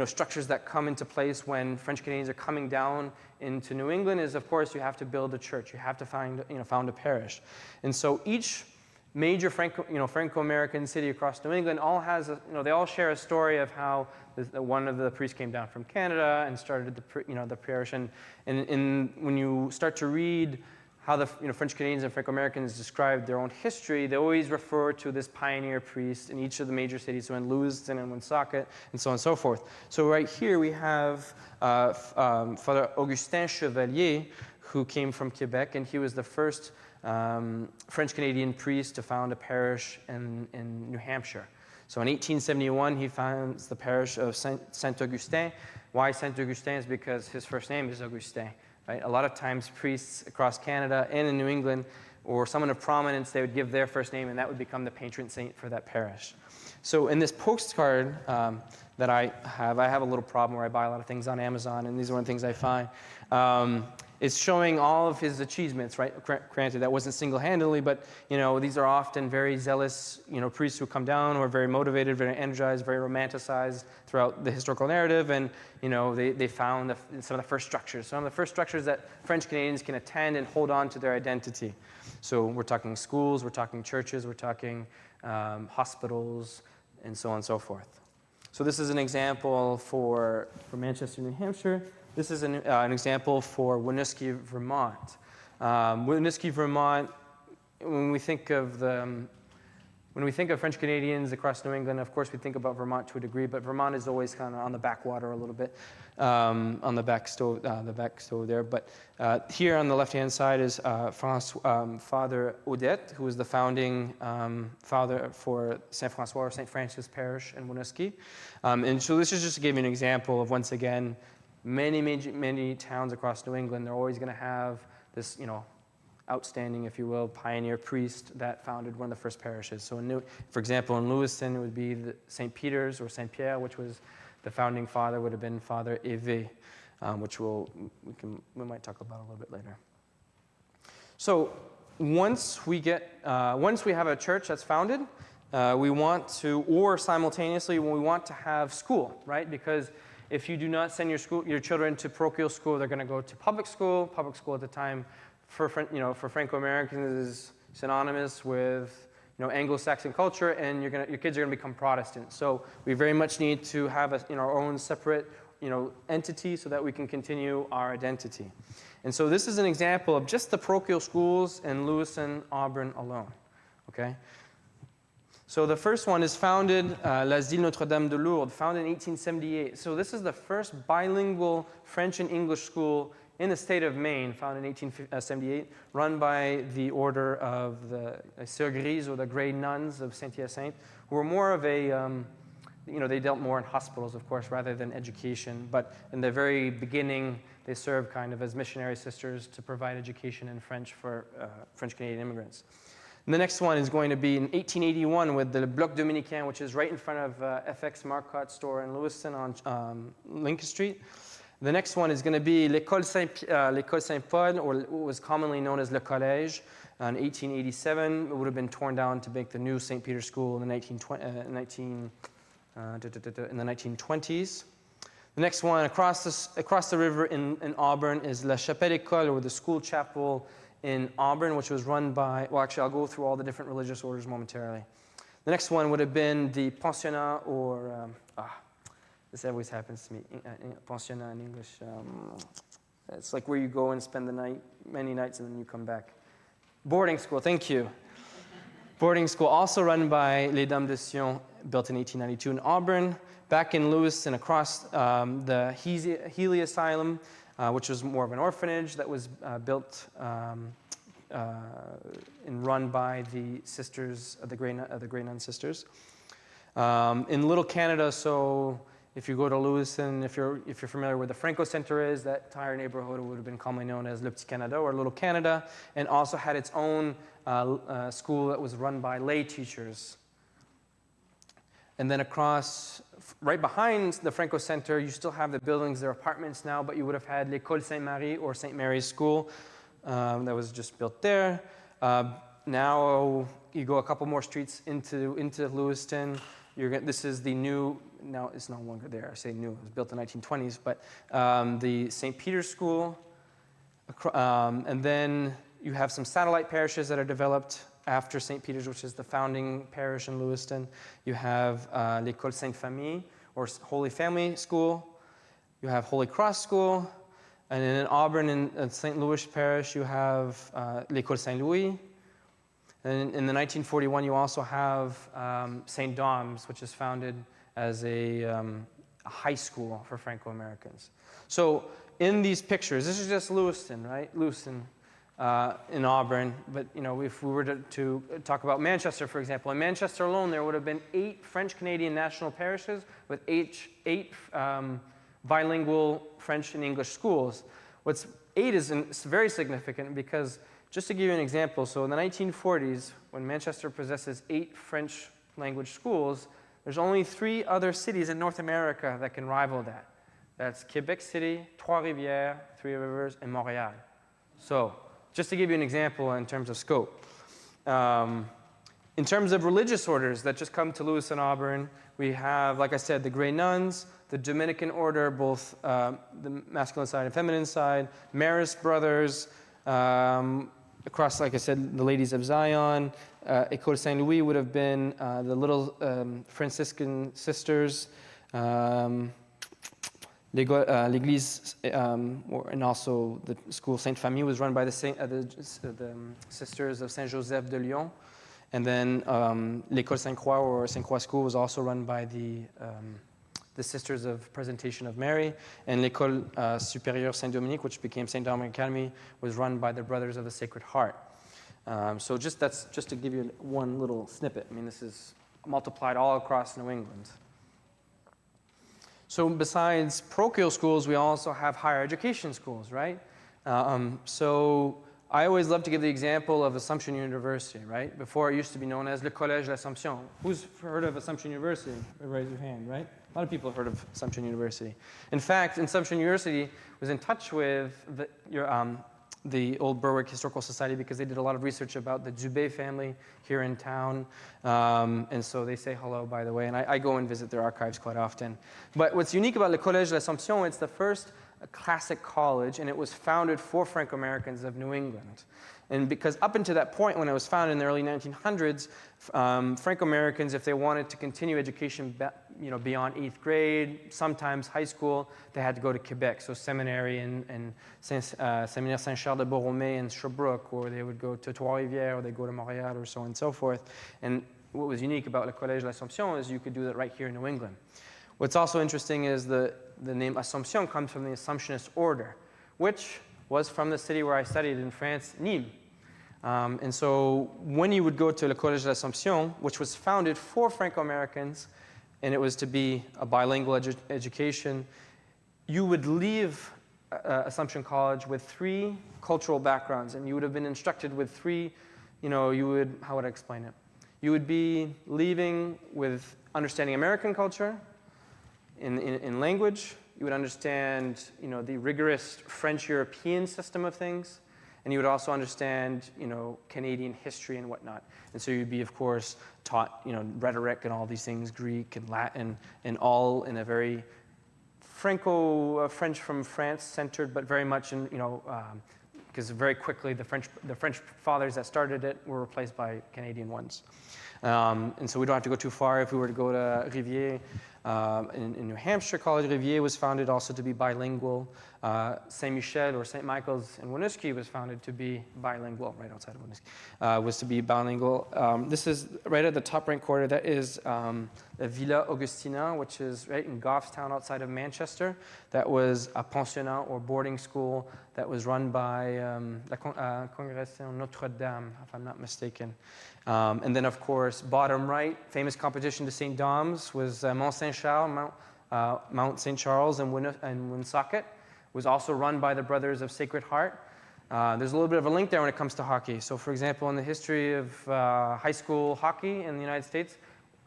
structures that come into place when French Canadians are coming down into New England? Is, of course, you have to build a church. You have to found a parish. And so each major Franco-American city across New England all has they all share a story of how one of the priests came down from Canada and started the parish. And when you start to read how the French Canadians and Franco-Americans describe their own history, they always refer to this pioneer priest in each of the major cities, so in Lewiston and Woonsocket, and so on and so forth. So right here we have Father Augustin Chevalier, who came from Quebec, and he was the first French-Canadian priest to found a parish in New Hampshire. So in 1871, he founds the parish of Saint-Augustin. Why Saint-Augustin? Is because his first name is Augustin. Right? A lot of times priests across Canada and in New England, or someone of prominence, they would give their first name, and that would become the patron saint for that parish. So in this postcard that I have a little problem where I buy a lot of things on Amazon, and these are one of the things I find. It's showing all of his achievements, right? Granted, that wasn't single-handedly, but these are often very zealous, priests who come down, who are very motivated, very energized, very romanticized throughout the historical narrative, and they found some of the first structures, that French Canadians can attend and hold on to their identity. So we're talking schools, we're talking churches, we're talking hospitals, and so on and so forth. So this is an example for Manchester, New Hampshire. This is an example for Winooski, Vermont. Winooski, Vermont, when we think of French Canadians across New England, of course we think about Vermont to a degree, but Vermont is always kind of on the backwater a little bit, on the back stove there. But here on the left-hand side is Father Odette, who was the founding father for Saint Francois or Saint Francis Parish in Winooski. And so this is just to give you an example of, once again, many towns across New England, they're always going to have this, outstanding, if you will, pioneer priest that founded one of the first parishes. So, for example, in Lewiston, it would be St. Peter's or St. Pierre, which was the founding father would have been Father Eve, which we might talk about a little bit later. So, once we have a church that's founded, we want to, or simultaneously, we want to have school, right? Because if you do not send your children to parochial school, they're going to go to public school. Public school at the time, for Franco-Americans, is synonymous with Anglo-Saxon culture, and your kids are going to become Protestant. So we very much need to have our own separate entity so that we can continue our identity. And so this is an example of just the parochial schools in Lewiston, Auburn alone. Okay. So the first one is founded, l'Asile Notre-Dame de Lourdes, founded in 1878. So this is the first bilingual French and English school in the state of Maine, founded in 1878, run by the order of the Sœurs Grises, or the Grey Nuns of Saint-Hyacinthe, who were more of a, they dealt more in hospitals, of course, rather than education. But in the very beginning, they served kind of as missionary sisters to provide education in French for French-Canadian immigrants. And the next one is going to be in 1881 with the Bloc Dominicain, which is right in front of FX Marcotte store in Lewiston on Lincoln Street. The next one is going to be L'École Saint-Paul, or what was commonly known as Le Collège, in 1887. It would have been torn down to make the new St. Peter's School in the 1920s. The next one across the river in Auburn is La Chapelle École, or the school chapel in Auburn, which was run by, well, actually, I'll go through all the different religious orders momentarily. The next one would have been the pensionnat, or, this always happens to me, pensionnat in English. It's like where you go and spend the night, many nights, and then you come back. Boarding school, thank you. Boarding school, also run by Les Dames de Sion, built in 1892 in Auburn. Back in Lewiston, across the Healy Asylum, which was more of an orphanage that was built and run by the sisters of the Grey Nun sisters. In Little Canada, so if you go to Lewiston, if you're familiar where the Franco Center is, that entire neighborhood would have been commonly known as Le Petit Canada or Little Canada, and also had its own school that was run by lay teachers. And then across, right behind the Franco Center, you still have the buildings, they're apartments now, but you would have had l'École Saint-Marie or St. Mary's School that was just built there. Now you go a couple more streets into Lewiston. This is the new, now it's no longer there, I say new, it was built in the 1920s, but the St. Peter's School. And then you have some satellite parishes that are developed after St. Peter's, which is the founding parish in Lewiston. You have l'École Sainte-Famille, or Holy Family School. You have Holy Cross School. And in Auburn, in St. Louis Parish, you have l'École Saint-Louis. And in the 1941, you also have St. Dom's, which is founded as a high school for Franco-Americans. So in these pictures, this is just Lewiston, right? Lewiston in Auburn. But if we were to talk about Manchester, for example, in Manchester alone, there would have been 8 French-Canadian national parishes with 8 bilingual French and English schools. 8 is very significant because, just to give you an example, so in the 1940s, when Manchester possesses 8 French language schools, there's only 3 other cities in North America that can rival that. That's Quebec City, Trois-Rivières, Three Rivers, and Montreal. So, just to give you an example in terms of scope. In terms of religious orders that just come to Lewis and Auburn, we have, like I said, the Grey Nuns, the Dominican order, both the masculine side and feminine side, Marist Brothers, across, like I said, the Ladies of Zion. École Saint-Louis would have been the little Franciscan sisters. L'Église, and also the school Sainte-Famille was run by the Sisters of Saint-Joseph de Lyon. And then l'École Sainte-Croix or Sainte-Croix School was also run by the Sisters of Presentation of Mary. And l'École Supérieure Saint-Dominique, which became St. Dominic Academy, was run by the Brothers of the Sacred Heart. So that's just to give you one little snippet. I mean, this is multiplied all across New England. So besides parochial schools, we also have higher education schools, right? So I always love to give the example of Assumption University, right? Before it used to be known as Le Collège l'Assomption. Who's heard of Assumption University? Raise your hand, right? A lot of people have heard of Assumption University. In fact, Assumption University was in touch with the old Berwick Historical Society because they did a lot of research about the Dubé family here in town. And so they say hello, by the way. And I go and visit their archives quite often. But what's unique about Le Collège l'Assomption, it's the first classic college, and it was founded for Franco-Americans of New England. And because up until that point, when it was founded in the early 1900s, Franco-Americans, if they wanted to continue education beyond 8th grade, sometimes high school, they had to go to Quebec, so seminary and Séminaire Saint-Charles de Borromée in Sherbrooke, or they would go to Trois-Rivières, or they go to Montréal, or so on and so forth. And what was unique about Le Collège l'Assomption is you could do that right here in New England. What's also interesting is the name Assomption comes from the Assumptionist order, which was from the city where I studied in France, Nîmes. And so when you would go to Le Collège l'Assomption, which was founded for Franco-Americans, and it was to be a bilingual education, you would leave Assumption College with 3 cultural backgrounds, and you would have been instructed with 3, how would I explain it? You would be leaving with understanding American culture, in language. You would understand, the rigorous French-European system of things, and you would also understand, Canadian history and whatnot. And so you'd be, of course, taught, rhetoric and all these things, Greek and Latin, and all in a very French from France centered, but very much in, because very quickly the French fathers that started it were replaced by Canadian ones. And so we don't have to go too far. If we were to go to Rivier, in New Hampshire, College Rivier was founded also to be bilingual. Saint Michel or St. Michael's in Winooski was founded to be bilingual, right outside of Winooski, was to be bilingual. This is right at the top right corner. That is Villa Augustina, which is right in Goffstown outside of Manchester. That was a pensionnat or boarding school that was run by La Congrégation Notre-Dame, if I'm not mistaken. And then, of course, bottom right, famous competition to St. Dom's was Mont Saint-Charles, Mount St. Charles and Woonsocket. Was also run by the Brothers of Sacred Heart. There's a little bit of a link there when it comes to hockey. So, for example, in the history of high school hockey in the United States,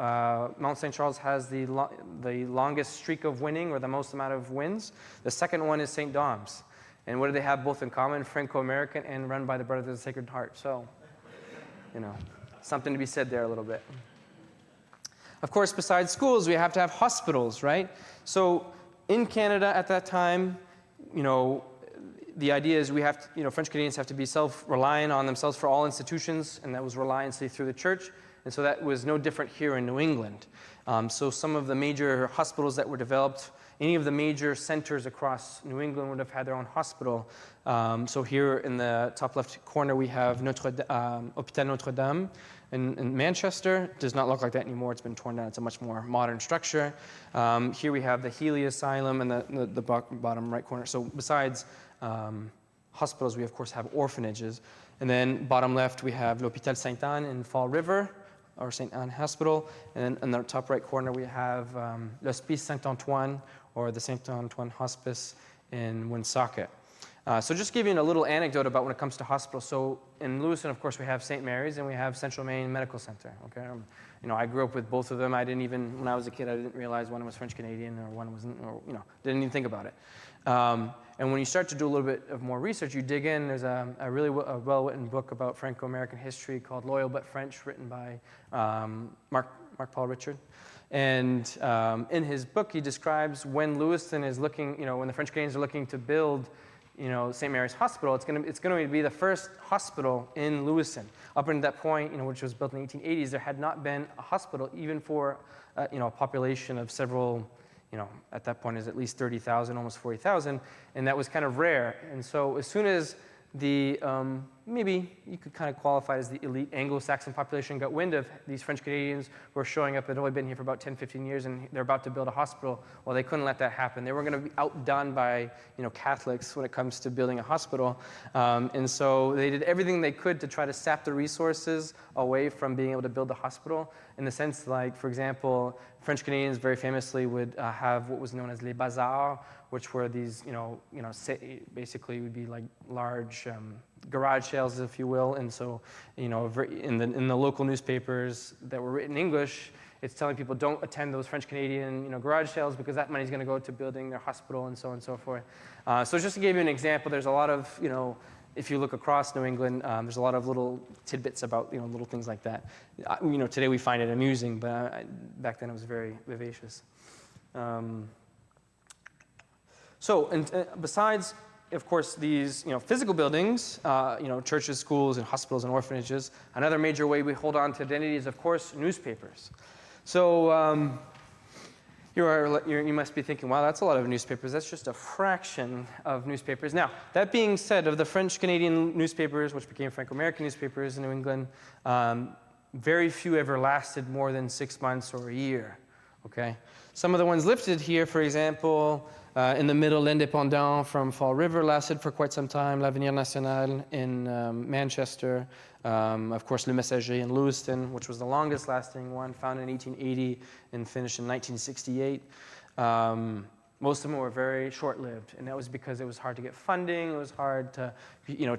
Mount St. Charles has the longest streak of winning, or the most amount of wins. The second one is St. Dom's. And what do they have both in common? Franco-American and run by the Brothers of the Sacred Heart. So, something to be said there a little bit. Of course, besides schools, we have to have hospitals, right? So in Canada at that time, the idea is we have to, French Canadians have to be self-reliant on themselves for all institutions, and that was reliance through the church. And so that was no different here in New England. So some of the major hospitals that were developed, any of the major centers across New England would have had their own hospital. So here in the top left corner, we have Hôpital Notre-Dame in Manchester. It does not look like that anymore. It's been torn down. It's a much more modern structure. Here we have the Healy Asylum in the bottom right corner. So besides hospitals, we of course have orphanages. And then bottom left, we have l'Hôpital Sainte-Anne in Fall River, or St. Anne Hospital. And then in the top right corner, we have l'Hospice Saint-Antoine, or the St. Antoine Hospice in Woonsocket. So just give you a little anecdote about when it comes to hospitals. So in Lewiston, of course, we have St. Mary's and we have Central Maine Medical Center. Okay, I grew up with both of them. I didn't even, when I was a kid, I didn't realize one was French Canadian or one wasn't, or didn't even think about it. And when you start to do a little bit of more research, you dig in. There's a really well-written book about Franco-American history called Loyal But French, written by Mark Paul Richard. And in his book, he describes when Lewiston is looking, when the French Canadians are looking to build, St. Mary's Hospital, it's going to be the first hospital in Lewiston. Up until that point, which was built in the 1880s, there had not been a hospital even for, a population of several, at that point is at least 30,000, almost 40,000, and that was kind of rare. And so as soon as the, maybe you could kind of qualify as the elite Anglo-Saxon population got wind of these French Canadians who were showing up, had only been here for about 10, 15 years, and they're about to build a hospital. Well, they couldn't let that happen. They were going to be outdone by, Catholics when it comes to building a hospital. And so they did everything they could to try to sap the resources away from being able to build the hospital, in the sense like, for example, French Canadians very famously would have what was known as les bazars, which were these, basically would be like large garage sales, if you will. And so, in the local newspapers that were written in English, it's telling people don't attend those French Canadian, garage sales, because that money's going to go to building their hospital and so on and so forth. So just to give you an example, there's a lot of, if you look across New England, there's a lot of little tidbits about, little things like that. Today we find it amusing, but back then it was very vivacious. So, besides, of course, these physical buildings, churches, schools, and hospitals and orphanages, another major way we hold on to identity is, of course, newspapers. So you must be thinking, wow, that's a lot of newspapers. That's just a fraction of newspapers. Now, that being said, of the French-Canadian newspapers, which became Franco-American newspapers in New England, very few ever lasted more than 6 months or a year. Okay, some of the ones listed here, for example, in the middle, L'Indépendant from Fall River lasted for quite some time. L'Avenir National in Manchester. Of course, Le Messager in Lewiston, which was the longest lasting one, founded in 1880 and finished in 1968. Most of them were very short-lived, and that was because it was hard to get funding. It was hard to,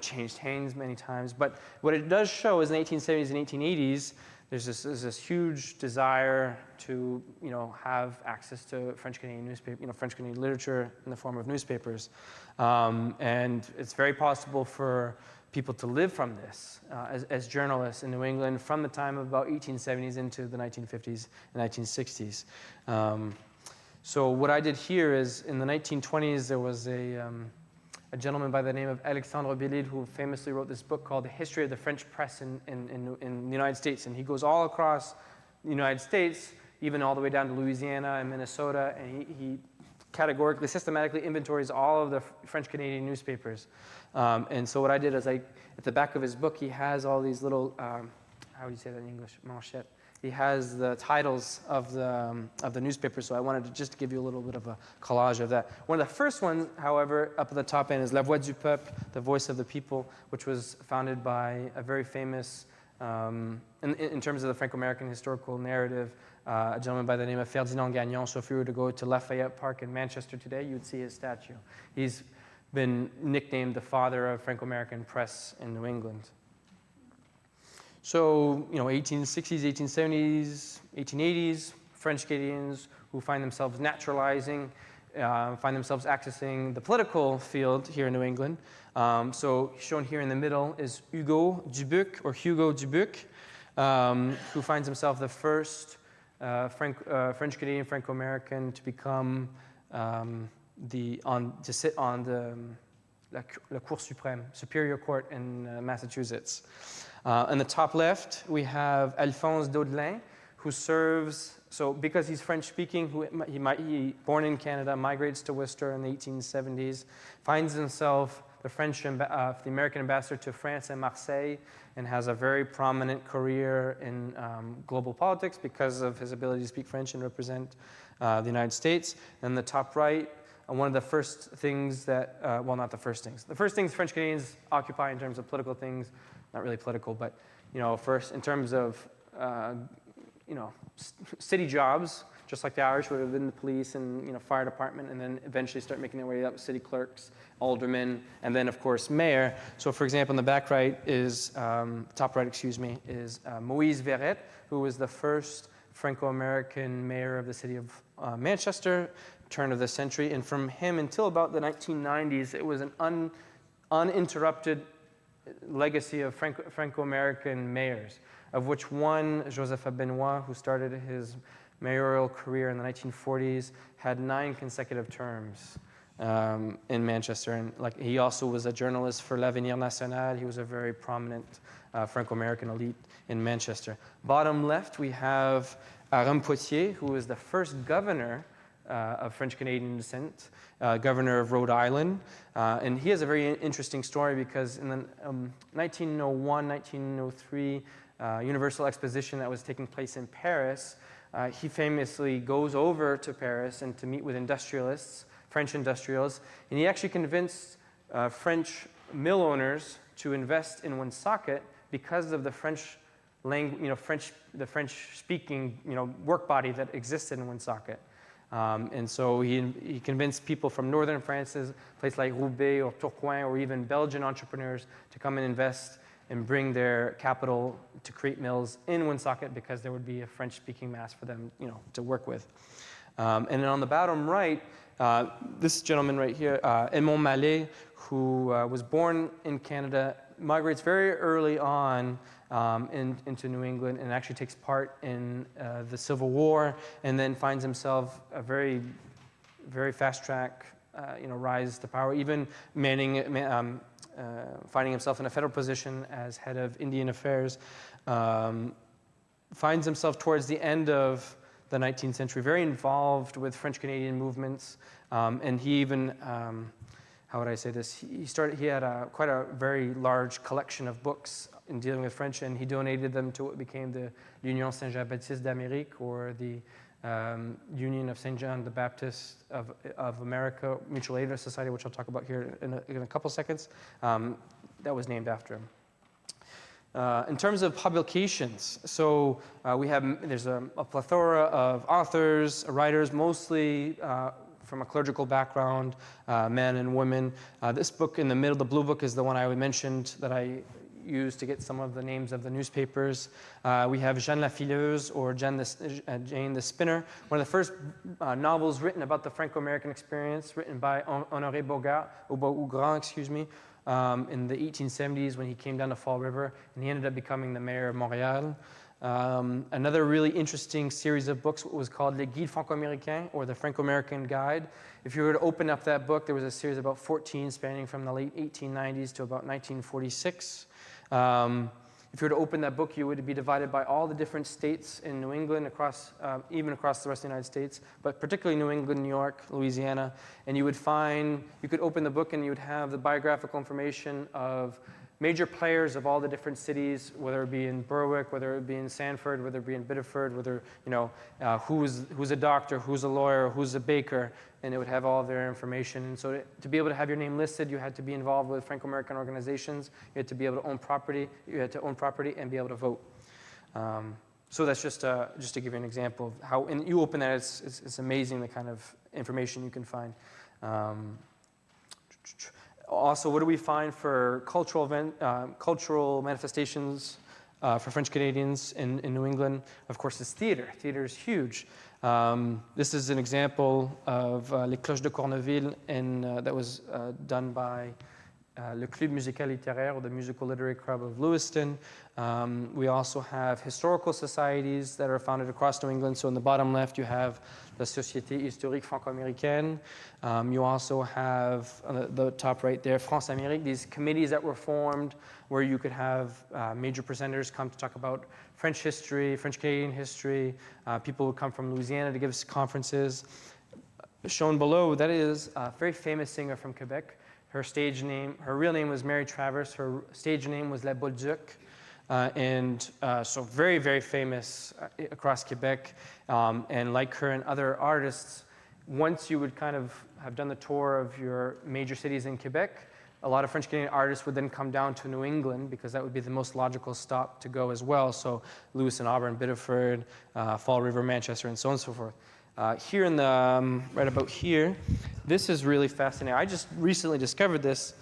change hands many times. But what it does show is in the 1870s and 1880s, there's this huge desire to, have access to French Canadian newspaper, French Canadian literature in the form of newspapers, and it's very possible for people to live from this as journalists in New England from the time of about 1870s into the 1950s and 1960s. So what I did here is, in the 1920s, there was a gentleman by the name of Alexandre Bélide who famously wrote this book called The History of the French Press in the United States. And he goes all across the United States, even all the way down to Louisiana and Minnesota, and he categorically, systematically inventories all of the French-Canadian newspapers. And so what I did is at the back of his book, he has all these little, how do you say that in English? Manchette. He has the titles of the newspapers, so I wanted to just give you a little bit of a collage of that. One of the first ones, however, up at the top end is La Voix du Peuple, the Voice of the People, which was founded by a very famous, in terms of the Franco-American historical narrative, a gentleman by the name of Ferdinand Gagnon. So if you were to go to Lafayette Park in Manchester today, you would see his statue. He's been nicknamed the father of Franco-American press in New England. So, 1860s, 1870s, 1880s, French Canadians who find themselves naturalizing, find themselves accessing the political field here in New England. So shown here in the middle is Hugo Dubuc, who finds himself the first French Canadian Franco-American to become to sit on the La Cour suprême, Superior Court in Massachusetts. On the top left, we have Alphonse Daudelin, who serves, so because he's French-speaking, he born in Canada, migrates to Worcester in the 1870s, finds himself the American ambassador to France and Marseille, and has a very prominent career in global politics because of his ability to speak French and represent the United States. And the top right, one of the first things that, well, not the first things. The first things French Canadians occupy in terms of political things, not really political, but first in terms of city jobs, just like the Irish would have been the police and fire department, and then eventually start making their way up, city clerks, aldermen, and then of course mayor. So for example, in the back right is, top right, excuse me, is Moïse Verrette, who was the first Franco-American mayor of the city of Manchester, turn of the century, and from him until about the 1990s, it was an uninterrupted legacy of Franco-American mayors, of which one, Joseph Benoit, who started his mayoral career in the 1940s, had 9 consecutive terms in Manchester. And he also was a journalist for L'Avenir National. He was a very prominent Franco-American elite in Manchester. Bottom left, we have Aram Poitier, who was the first governor of French-Canadian descent, governor of Rhode Island. And he has a very interesting story because in the 1901, 1903 Universal Exposition that was taking place in Paris, he famously goes over to Paris and to meet with industrialists, French industrialists, and he actually convinced French mill owners to invest in Woonsocket because of the French language, the French-speaking, work body that existed in Woonsocket. And so he convinced people from northern France, places like Roubaix or Tourcoing, or even Belgian entrepreneurs to come and invest and bring their capital to create mills in Woonsocket because there would be a French-speaking mass for them, to work with. And then on the bottom right, this gentleman right here, Edmond Mallet, who was born in Canada, migrates very early on into New England and actually takes part in the Civil War, and then finds himself a very, very fast track, rise to power, even finding himself in a federal position as head of Indian Affairs. Finds himself towards the end of the 19th century very involved with French-Canadian movements, and he even, how would I say this? He had quite a very large collection of books in dealing with French, and he donated them to what became the L'Union Saint-Jean-Baptiste d'Amérique, or the Union of St. John the Baptist of America, Mutual Aid Society, which I'll talk about here in a couple seconds. That was named after him. In terms of publications, so there's a plethora of authors, writers, mostly from a clerical background, men and women. This book in the middle, the blue book, is the one I mentioned that I used to get some of the names of the newspapers. We have Jeanne la Fileuse, or Jane the Spinner, one of the first novels written about the Franco-American experience, written by Honoré Beaugrand, excuse me, in the 1870s when he came down to Fall River, and he ended up becoming the mayor of Montreal. Another really interesting series of books was called Le Guide Franco-Américain, or the Franco-American Guide. If you were to open up that book, there was a series of about 14 spanning from the late 1890s to about 1946. If you were to open that book, you would be divided by all the different states in New England, even across the rest of the United States, but particularly New England, New York, Louisiana. And you could open the book and you would have the biographical information of major players of all the different cities, whether it be in Berwick, whether it be in Sanford, whether it be in Biddeford, whether, who's a doctor, who's a lawyer, who's a baker, and it would have all their information. And so to be able to have your name listed, you had to be involved with Franco-American organizations, you had to be able to own property, and be able to vote. So that's just to give you an example of how, and you open that, it's amazing the kind of information you can find. Also, what do we find for cultural manifestations for French Canadians in New England, of course, is theater. Theater is huge. This is an example of Les Cloches de Corneville, that was done by Le Club Musical Littéraire, or the Musical Literary Club of Lewiston. We also have historical societies that are founded across New England. So in the bottom left, you have the Société Historique Franco-American. You also have, on the top right there, France-Amérique, these committees that were formed where you could have major presenters come to talk about French history, French Canadian history. People would come from Louisiana to give us conferences. Shown below, that is a very famous singer from Quebec. Her stage name, her real name was Mary Travers. Her stage name was La Bolduc. So very, very famous across Quebec. And like her and other artists, once you would kind of have done the tour of your major cities in Quebec, a lot of French Canadian artists would then come down to New England because that would be the most logical stop to go as well. So Lewiston, Auburn, Biddeford, Fall River, Manchester, and so on and so forth. Here in the, right about here, this is really fascinating. I just recently discovered this.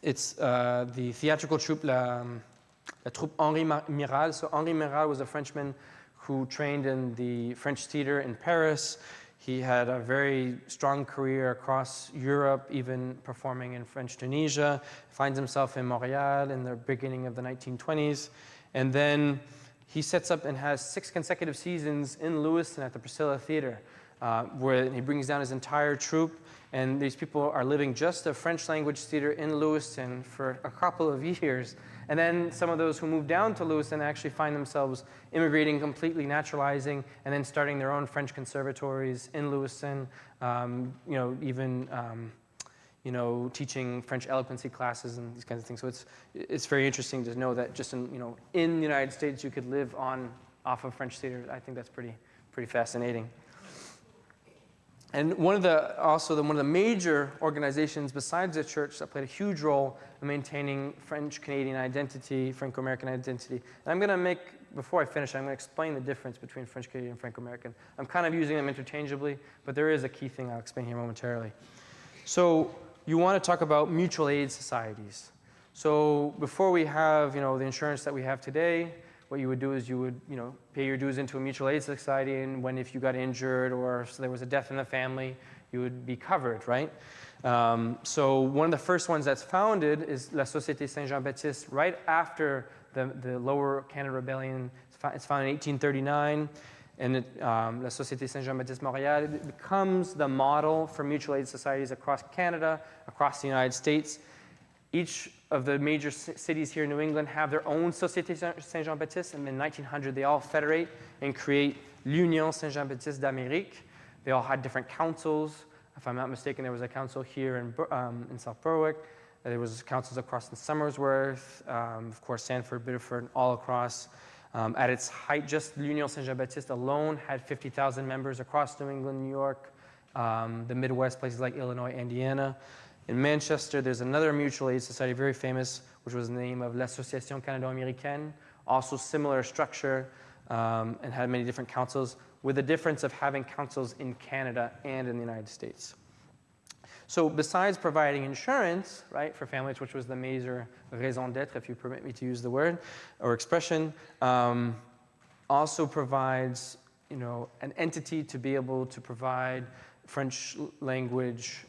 It's the theatrical troupe, la troupe Henri Miral. So Henri Miral was a Frenchman who trained in the French theater in Paris. He had a very strong career across Europe, even performing in French Tunisia. Finds himself in Montreal in the beginning of the 1920s. And then he sets up and has 6 consecutive seasons in Lewiston at the Priscilla Theater, where he brings down his entire troupe. And these people are living just a French language theater in Lewiston for a couple of years. And then some of those who move down to Lewiston actually find themselves immigrating, completely naturalizing, and then starting their own French conservatories in Lewiston, even teaching French eloquency classes and these kinds of things. So it's very interesting to know that just in the United States you could live off of French theater. I think that's pretty fascinating. And one of the major organizations besides the church that played a huge role in maintaining French Canadian identity, Franco-American identity. And I'm going to before I finish, I'm going to explain the difference between French Canadian and Franco-American. I'm kind of using them interchangeably, but there is a key thing I'll explain here momentarily. So you want to talk about mutual aid societies. So before we have, the insurance that we have today, what you would do is you would, pay your dues into a mutual aid society, and if you got injured or there was a death in the family, you would be covered, right? So one of the first ones that's founded is La Société Saint-Jean-Baptiste right after the Lower Canada Rebellion. It's founded in 1839. And La Société Saint-Jean-Baptiste Montréal, it becomes the model for mutual aid societies across Canada, across the United States. Each of the major cities here in New England have their own Société Saint-Jean-Baptiste, and in 1900 they all federate and create l'Union Saint-Jean-Baptiste d'Amérique. They all had different councils. If I'm not mistaken, there was a council here in South Berwick. There was councils across in Somersworth, of course Sanford, Biddeford, all across. At its height, just l'Union Saint-Jean-Baptiste alone had 50,000 members across New England, New York, the Midwest, places like Illinois, Indiana. In Manchester, there's another mutual aid society, very famous, which was the name of l'Association Canado-Américaine, also similar structure, and had many different councils, with the difference of having councils in Canada and in the United States. So besides providing insurance, right, for families, which was the major raison d'être, if you permit me to use the word or expression, also provides, an entity to be able to provide French language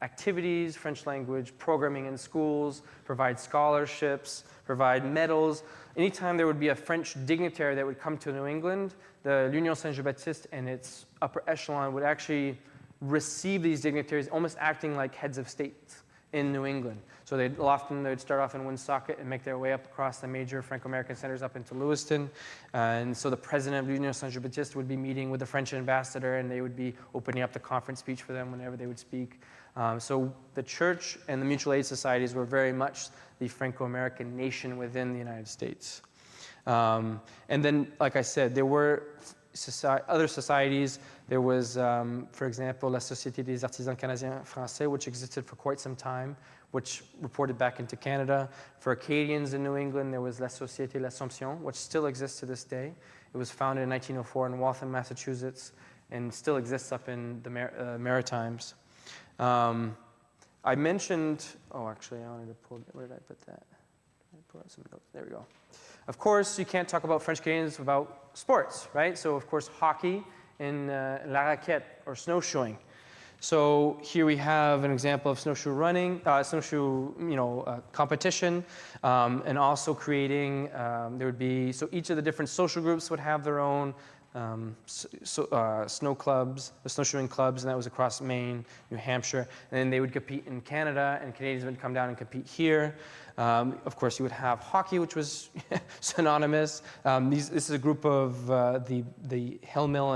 activities, French language programming in schools, provide scholarships, provide medals. Anytime there would be a French dignitary that would come to New England, the l'Union Saint-Jean-Baptiste and its upper echelon would actually receive these dignitaries, almost acting like heads of state in New England. So they'd start off in Woonsocket and make their way up across the major Franco-American centers up into Lewiston. And so the president of l'Union Saint-Jean-Baptiste would be meeting with the French ambassador, and they would be opening up the conference speech for them whenever they would speak. So the church and the mutual aid societies were very much the Franco-American nation within the United States. And then, like I said, there were other societies. There was, for example, La Société des Artisans Canadiens Français, which existed for quite some time, which reported back into Canada. For Acadians in New England, there was La Société l'Assomption, which still exists to this day. It was founded in 1904 in Waltham, Massachusetts, and still exists up in the Maritimes. I mentioned, actually, I wanted to pull, where did I put that? pull out some notes. There we go. Of course, you can't talk about French Canadians without sports, right? So, of course, hockey and la raquette, or snowshoeing. So here we have an example of snowshoe running, competition, and also creating. There would be, so each of the different social groups would have their own snow clubs, the snowshoeing clubs, and that was across Maine, New Hampshire. And then they would compete in Canada, and Canadians would come down and compete here. Of course, you would have hockey, which was synonymous. This is a group of the Hill Mill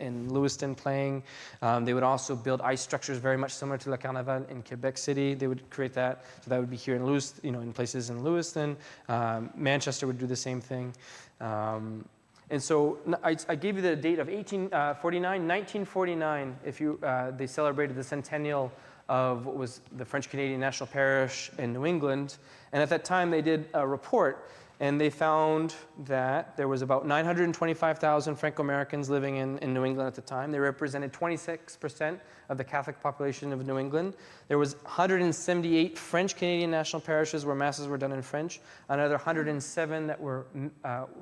in Lewiston playing. They would also build ice structures very much similar to Le Carnaval in Quebec City. They would create that. So that would be here in Lewiston, in places in Lewiston. Manchester would do the same thing. And so I gave you the date of 1949. If they celebrated the centennial of what was the French-Canadian National Parish in New England. And at that time, they did a report, and they found that there was about 925,000 Franco-Americans living in New England at the time. They represented 26% of the Catholic population of New England. There was 178 French-Canadian national parishes where masses were done in French, another 107 that were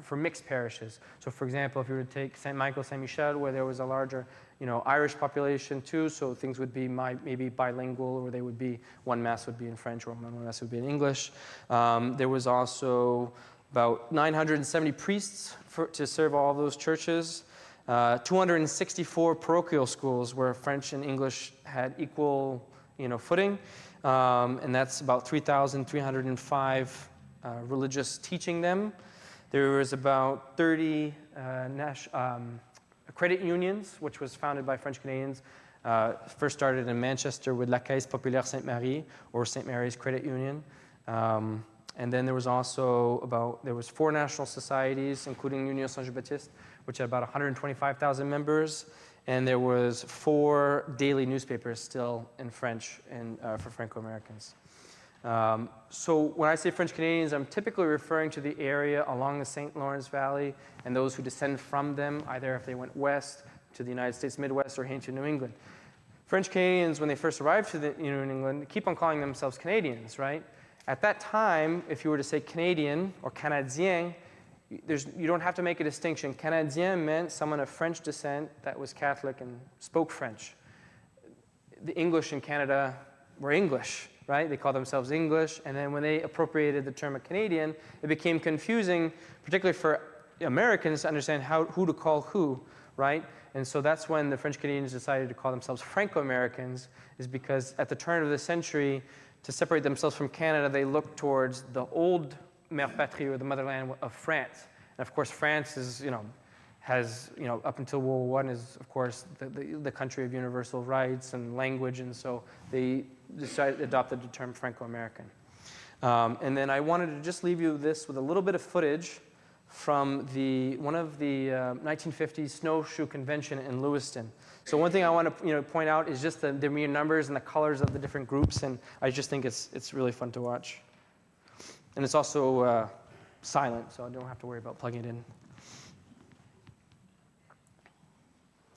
for mixed parishes. So for example, if you were to take St. Michael, St. Michel, where there was a larger Irish population too, so things would be maybe bilingual, or they would be, one mass would be in French or one mass would be in English. There was also about 970 priests to serve all of those churches. 264 parochial schools where French and English had equal footing, and that's about 3,305 religious teaching them. There was about 30 credit unions, which was founded by French Canadians. First started in Manchester with La Caisse Populaire Sainte-Marie, or St. Mary's Credit Union. And then there was also there was 4 national societies, including Union Saint-Jean-Baptiste, which had about 125,000 members. And there was 4 daily newspapers still in French for Franco-Americans. So when I say French Canadians, I'm typically referring to the area along the St. Lawrence Valley and those who descend from them, either if they went west to the United States Midwest or into New England. French Canadians, when they first arrived to New England, keep on calling themselves Canadians, right? At that time, if you were to say Canadian or Canadien, you don't have to make a distinction. Canadien meant someone of French descent that was Catholic and spoke French. The English in Canada were English, right? They called themselves English, and then when they appropriated the term of Canadian, it became confusing, particularly for Americans to understand who to call who, right? And so that's when the French Canadians decided to call themselves Franco-Americans, is because at the turn of the century, to separate themselves from Canada, they looked towards the old Mère Patrie, or the motherland of France. And of course, France is, has, up until World War I, is of course the country of universal rights and language, and so they adopted the term Franco-American. And then I wanted to just leave you with a little bit of footage from one of the 1950s snowshoe convention in Lewiston. So one thing I want to point out is just the mere numbers and the colors of the different groups, and I just think it's really fun to watch. And it's also silent, so I don't have to worry about plugging it in.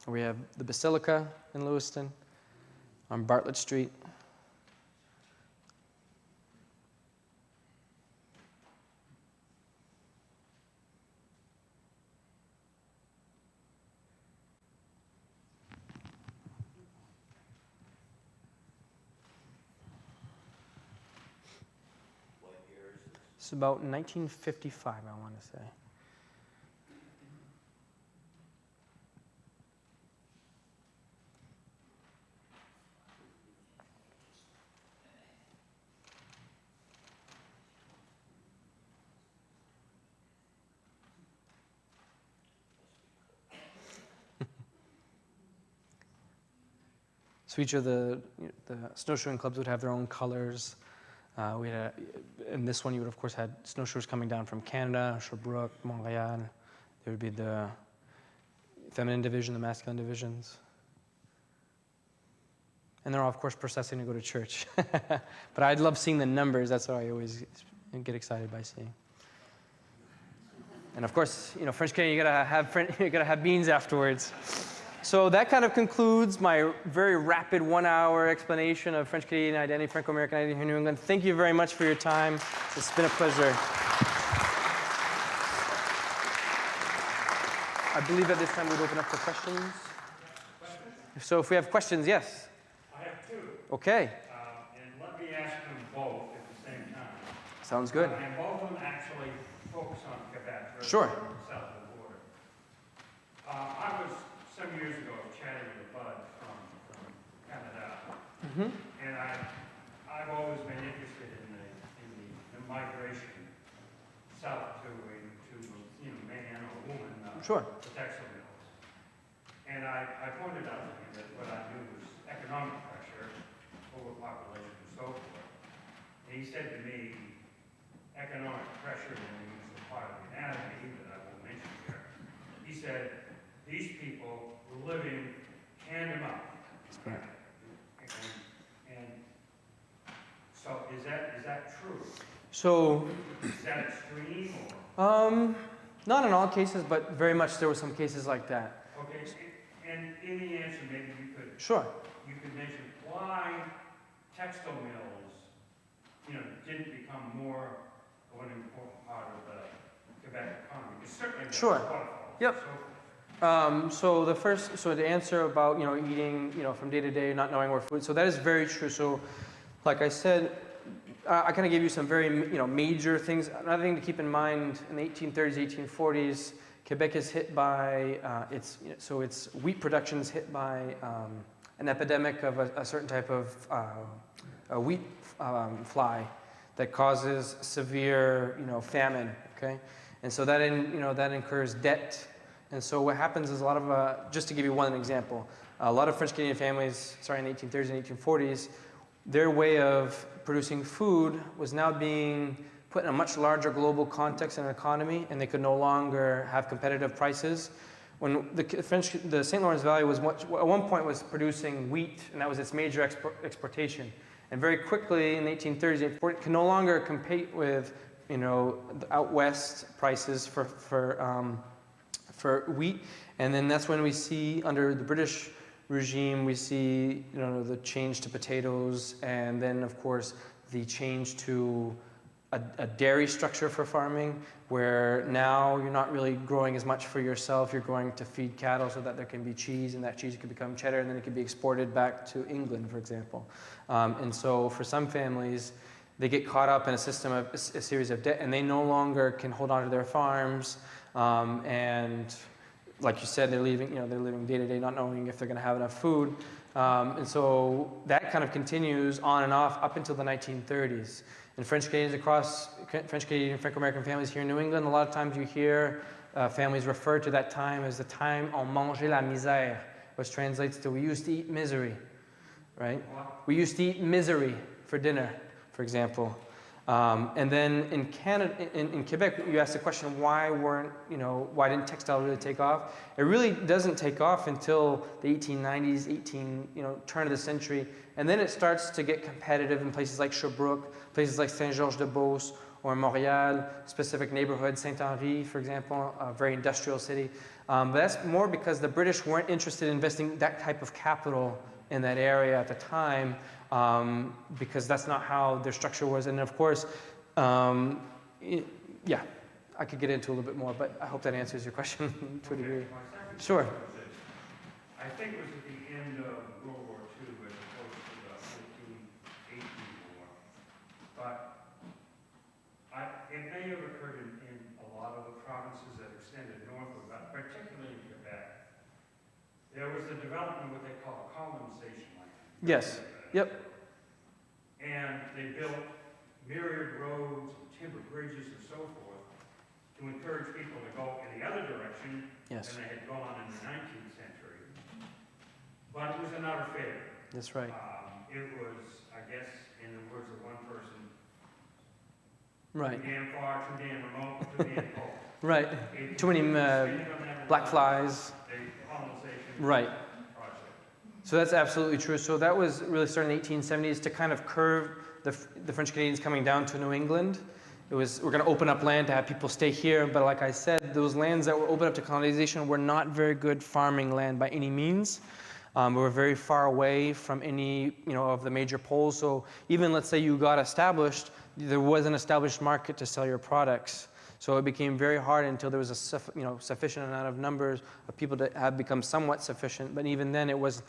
We have the Basilica in Lewiston on Bartlett Street. It's about 1955, I want to say. So each of the snowshoeing clubs would have their own colors. In this one, you would, of course, had snowshoers coming down from Canada, Sherbrooke, Montreal. There would be the feminine division, the masculine divisions. And they're all, of course, processing to go to church. But I love seeing the numbers. That's what I always get excited by seeing. And of course, French Canadian, you gotta have beans afterwards. So that kind of concludes my very rapid 1-hour explanation of French-Canadian identity, Franco-American identity here in New England. Thank you very much for your time. It's been a pleasure. I believe at this time we'd open up for questions. So if we have questions, yes. I have two. Okay. And let me ask them both at the same time. Sounds good. And both of them actually focus on Quebec. rather Sure. than south of the border. I was, some years ago, chatting with a bud from Canada. And I've always been interested in the migration south to man or woman. Sure. The textile mills. And I pointed out to him that what I knew was economic pressure, overpopulation, and so forth. And he said to me, economic pressure, and he used a part of the anatomy that I won't mention here. He said, these people were living hand to mouth. And so is that true? So, Is that extreme or? not in all cases, but very much there were some cases like that. Okay, and in the answer, maybe you could Sure. mention why textile mills, didn't become more of an important part of the Quebec economy. It's certainly Sure. waterfalls Yep. and so forth. So the answer about eating from day to day, not knowing where food. So that is very true. So, like I said, I kind of gave you some very major things. Another thing to keep in mind in the 1830s, 1840s, Quebec is hit by its wheat production is hit by an epidemic of a certain type of a wheat fly that causes severe famine. Okay, and so that incurs debt. And so what happens is a lot of, just to give you one example, a lot of French-Canadian families, in the 1830s and 1840s, their way of producing food was now being put in a much larger global context and economy, and they could no longer have competitive prices. When the St. Lawrence Valley was at one point was producing wheat, and that was its major exportation. And very quickly in the 1830s, it could no longer compete with, the out west prices for wheat. And then that's when we see, under the British regime, we see the change to potatoes, and then of course the change to a dairy structure for farming, where now you're not really growing as much for yourself, you're growing to feed cattle so that there can be cheese, and that cheese could become cheddar, and then it can be exported back to England, for example. And so for some families, they get caught up in a series of debt, and they no longer can hold on to their farms, and like you said, they're living day to day, not knowing if they're going to have enough food. And so that kind of continues on and off up until the 1930s. And French-Canadian Franco-American families here in New England, a lot of times you hear families refer to that time as the time on mangeait la misère, which translates to we used to eat misery, right? We used to eat misery for dinner, for example. And then in Canada, in Quebec, you asked the question, why didn't textile really take off? It really doesn't take off until the 1890s, turn of the century. And then it starts to get competitive in places like Sherbrooke, places like Saint-Georges-de-Beauce, or Montreal, specific neighborhoods, Saint-Henri, for example, a very industrial city. But that's more because the British weren't interested in investing that type of capital in that area at the time, because that's not how their structure was. And of course, I could get into a little bit more, but I hope that answers your question to a degree. Sure. I think it was at the end of World War II as opposed to the 1818 war. But it may have occurred in a lot of the provinces that extended northward, but particularly in Quebec. There was the development of what they call colonization land. Yes. Yep. And they built myriad roads, and timber bridges, and so forth to encourage people to go in the other direction Yes. than they had gone in the 19th century. But it was an utter failure. That's right. It was, I guess, in the words of one person, Right. too damn far, too damn remote, too damn cold. Right. Too many black flies. The colonization Right. project. So that's absolutely true. So that was really starting in the 1870s to kind of curve the French Canadians coming down to New England. we're going to open up land to have people stay here. But like I said, those lands that were opened up to colonization were not very good farming land by any means. We were very far away from any, of the major poles. So even let's say you got established, there was an established market to sell your products. So it became very hard until there was a sufficient amount of numbers of people to have become somewhat sufficient. But even then, it was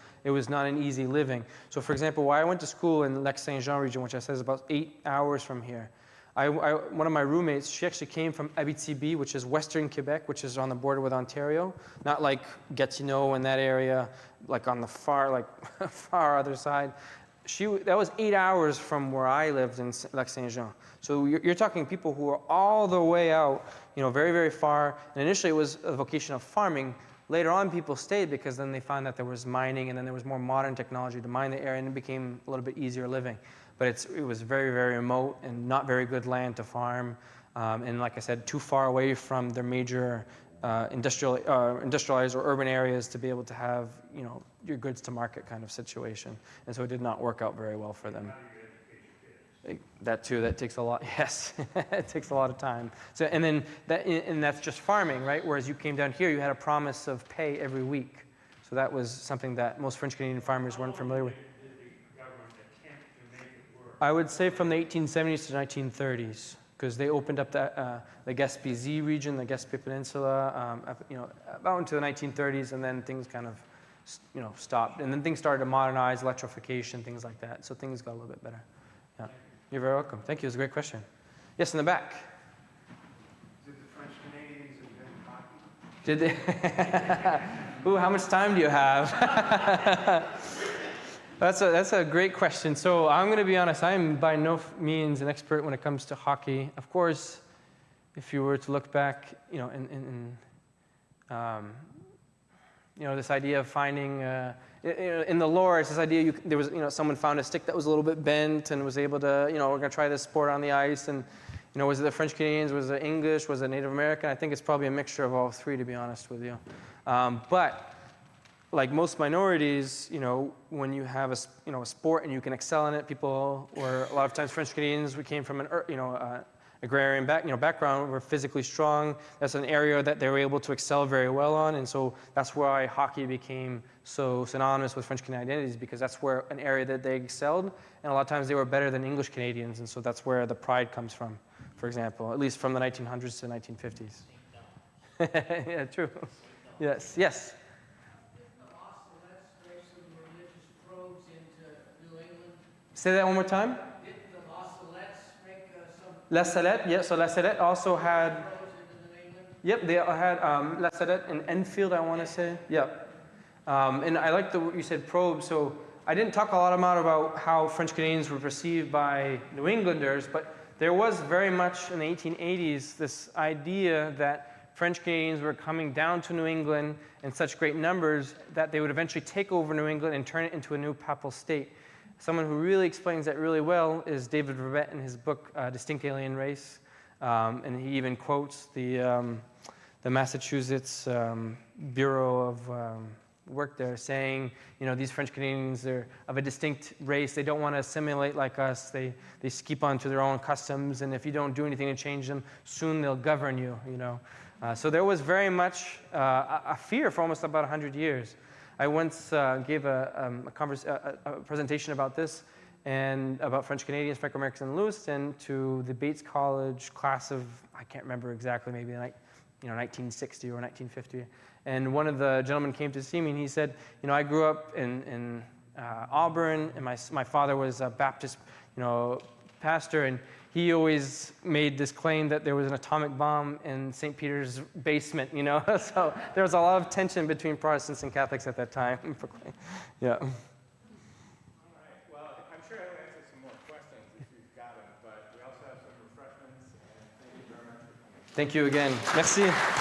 not an easy living. So for example, while I went to school in Lac-Saint-Jean region, which I said is about 8 hours from here, one of my roommates, she actually came from Abitibi, which is Western Quebec, which is on the border with Ontario, not like Gatineau in that area, like on the far other side. That was 8 hours from where I lived in Lac-Saint-Jean. So you're talking people who are all the way out, very, very far. And initially it was a vocation of farming. Later on, people stayed because then they found that there was mining, and then there was more modern technology to mine the area, and it became a little bit easier living. But it was very, very remote and not very good land to farm. And like I said, too far away from their major industrialized or urban areas to be able to have, your goods to market kind of situation. And so it did not work out very well for them. That too, that takes a lot, yes, it takes a lot of time. So, and that's just farming, right? Whereas you came down here, you had a promise of pay every week. So that was something that most French Canadian farmers weren't familiar with. I would say from the 1870s to the 1930s, because they opened up the Gaspésie region, the Gaspé Peninsula, about into the 1930s, and then things kind of, stopped. And then things started to modernize, electrification, things like that. So things got a little bit better. Yeah. You're very welcome. Thank you. It was a great question. Yes, in the back. Did the French Canadians invent hockey? Did they? Ooh, how much time do you have? That's a great question. So I'm going to be honest. I'm by no means an expert when it comes to hockey. Of course, if you were to look back, this idea of finding, in the lore, it's this idea there was, someone found a stick that was a little bit bent and was able to, we're going to try this sport on the ice. And, was it the French Canadians? Was it English? Was it Native American? I think it's probably a mixture of all three, to be honest with you. But like most minorities, when you have a sport and you can excel in it, people, or a lot of times French Canadians, we came from an, agrarian background, were physically strong. That's an area that they were able to excel very well on, and so that's why hockey became so synonymous with French Canadian identities, because that's where an area that they excelled, and a lot of times they were better than English Canadians, and so that's where the pride comes from, for example, at least from the 1900s to the 1950s. Yeah, true. Yes, yes. Say that one more time. Did the La Salettes make some... La Salette, yeah, so La Salette also had... Yep, they had La Salette and Enfield, I want to say. Yep. And I like you said probe, so I didn't talk a lot about how French Canadians were perceived by New Englanders, but there was very much in the 1880s this idea that French Canadians were coming down to New England in such great numbers that they would eventually take over New England and turn it into a new papal state. Someone who really explains that really well is David Verbet in his book, Distinct Alien Race. And he even quotes the Massachusetts Bureau of Work there saying, these French Canadians are of a distinct race. They don't want to assimilate like us. They keep on to their own customs. And if you don't do anything to change them, soon they'll govern you, So there was very much a fear for almost about 100 years. I once gave a presentation about this and about French Canadians, Franco-Americans in Lewiston to the Bates College class of, I can't remember exactly, maybe 1960 or 1950. And one of the gentlemen came to see me and he said, I grew up in Auburn, and my father was a Baptist, pastor, and he always made this claim that there was an atomic bomb in St. Peter's basement, So there was a lot of tension between Protestants and Catholics at that time. Yeah. All right. Well, I'm sure I'll answer some more questions if you've got them, but we also have some refreshments, and thank you very much for coming. Thank you again. Merci.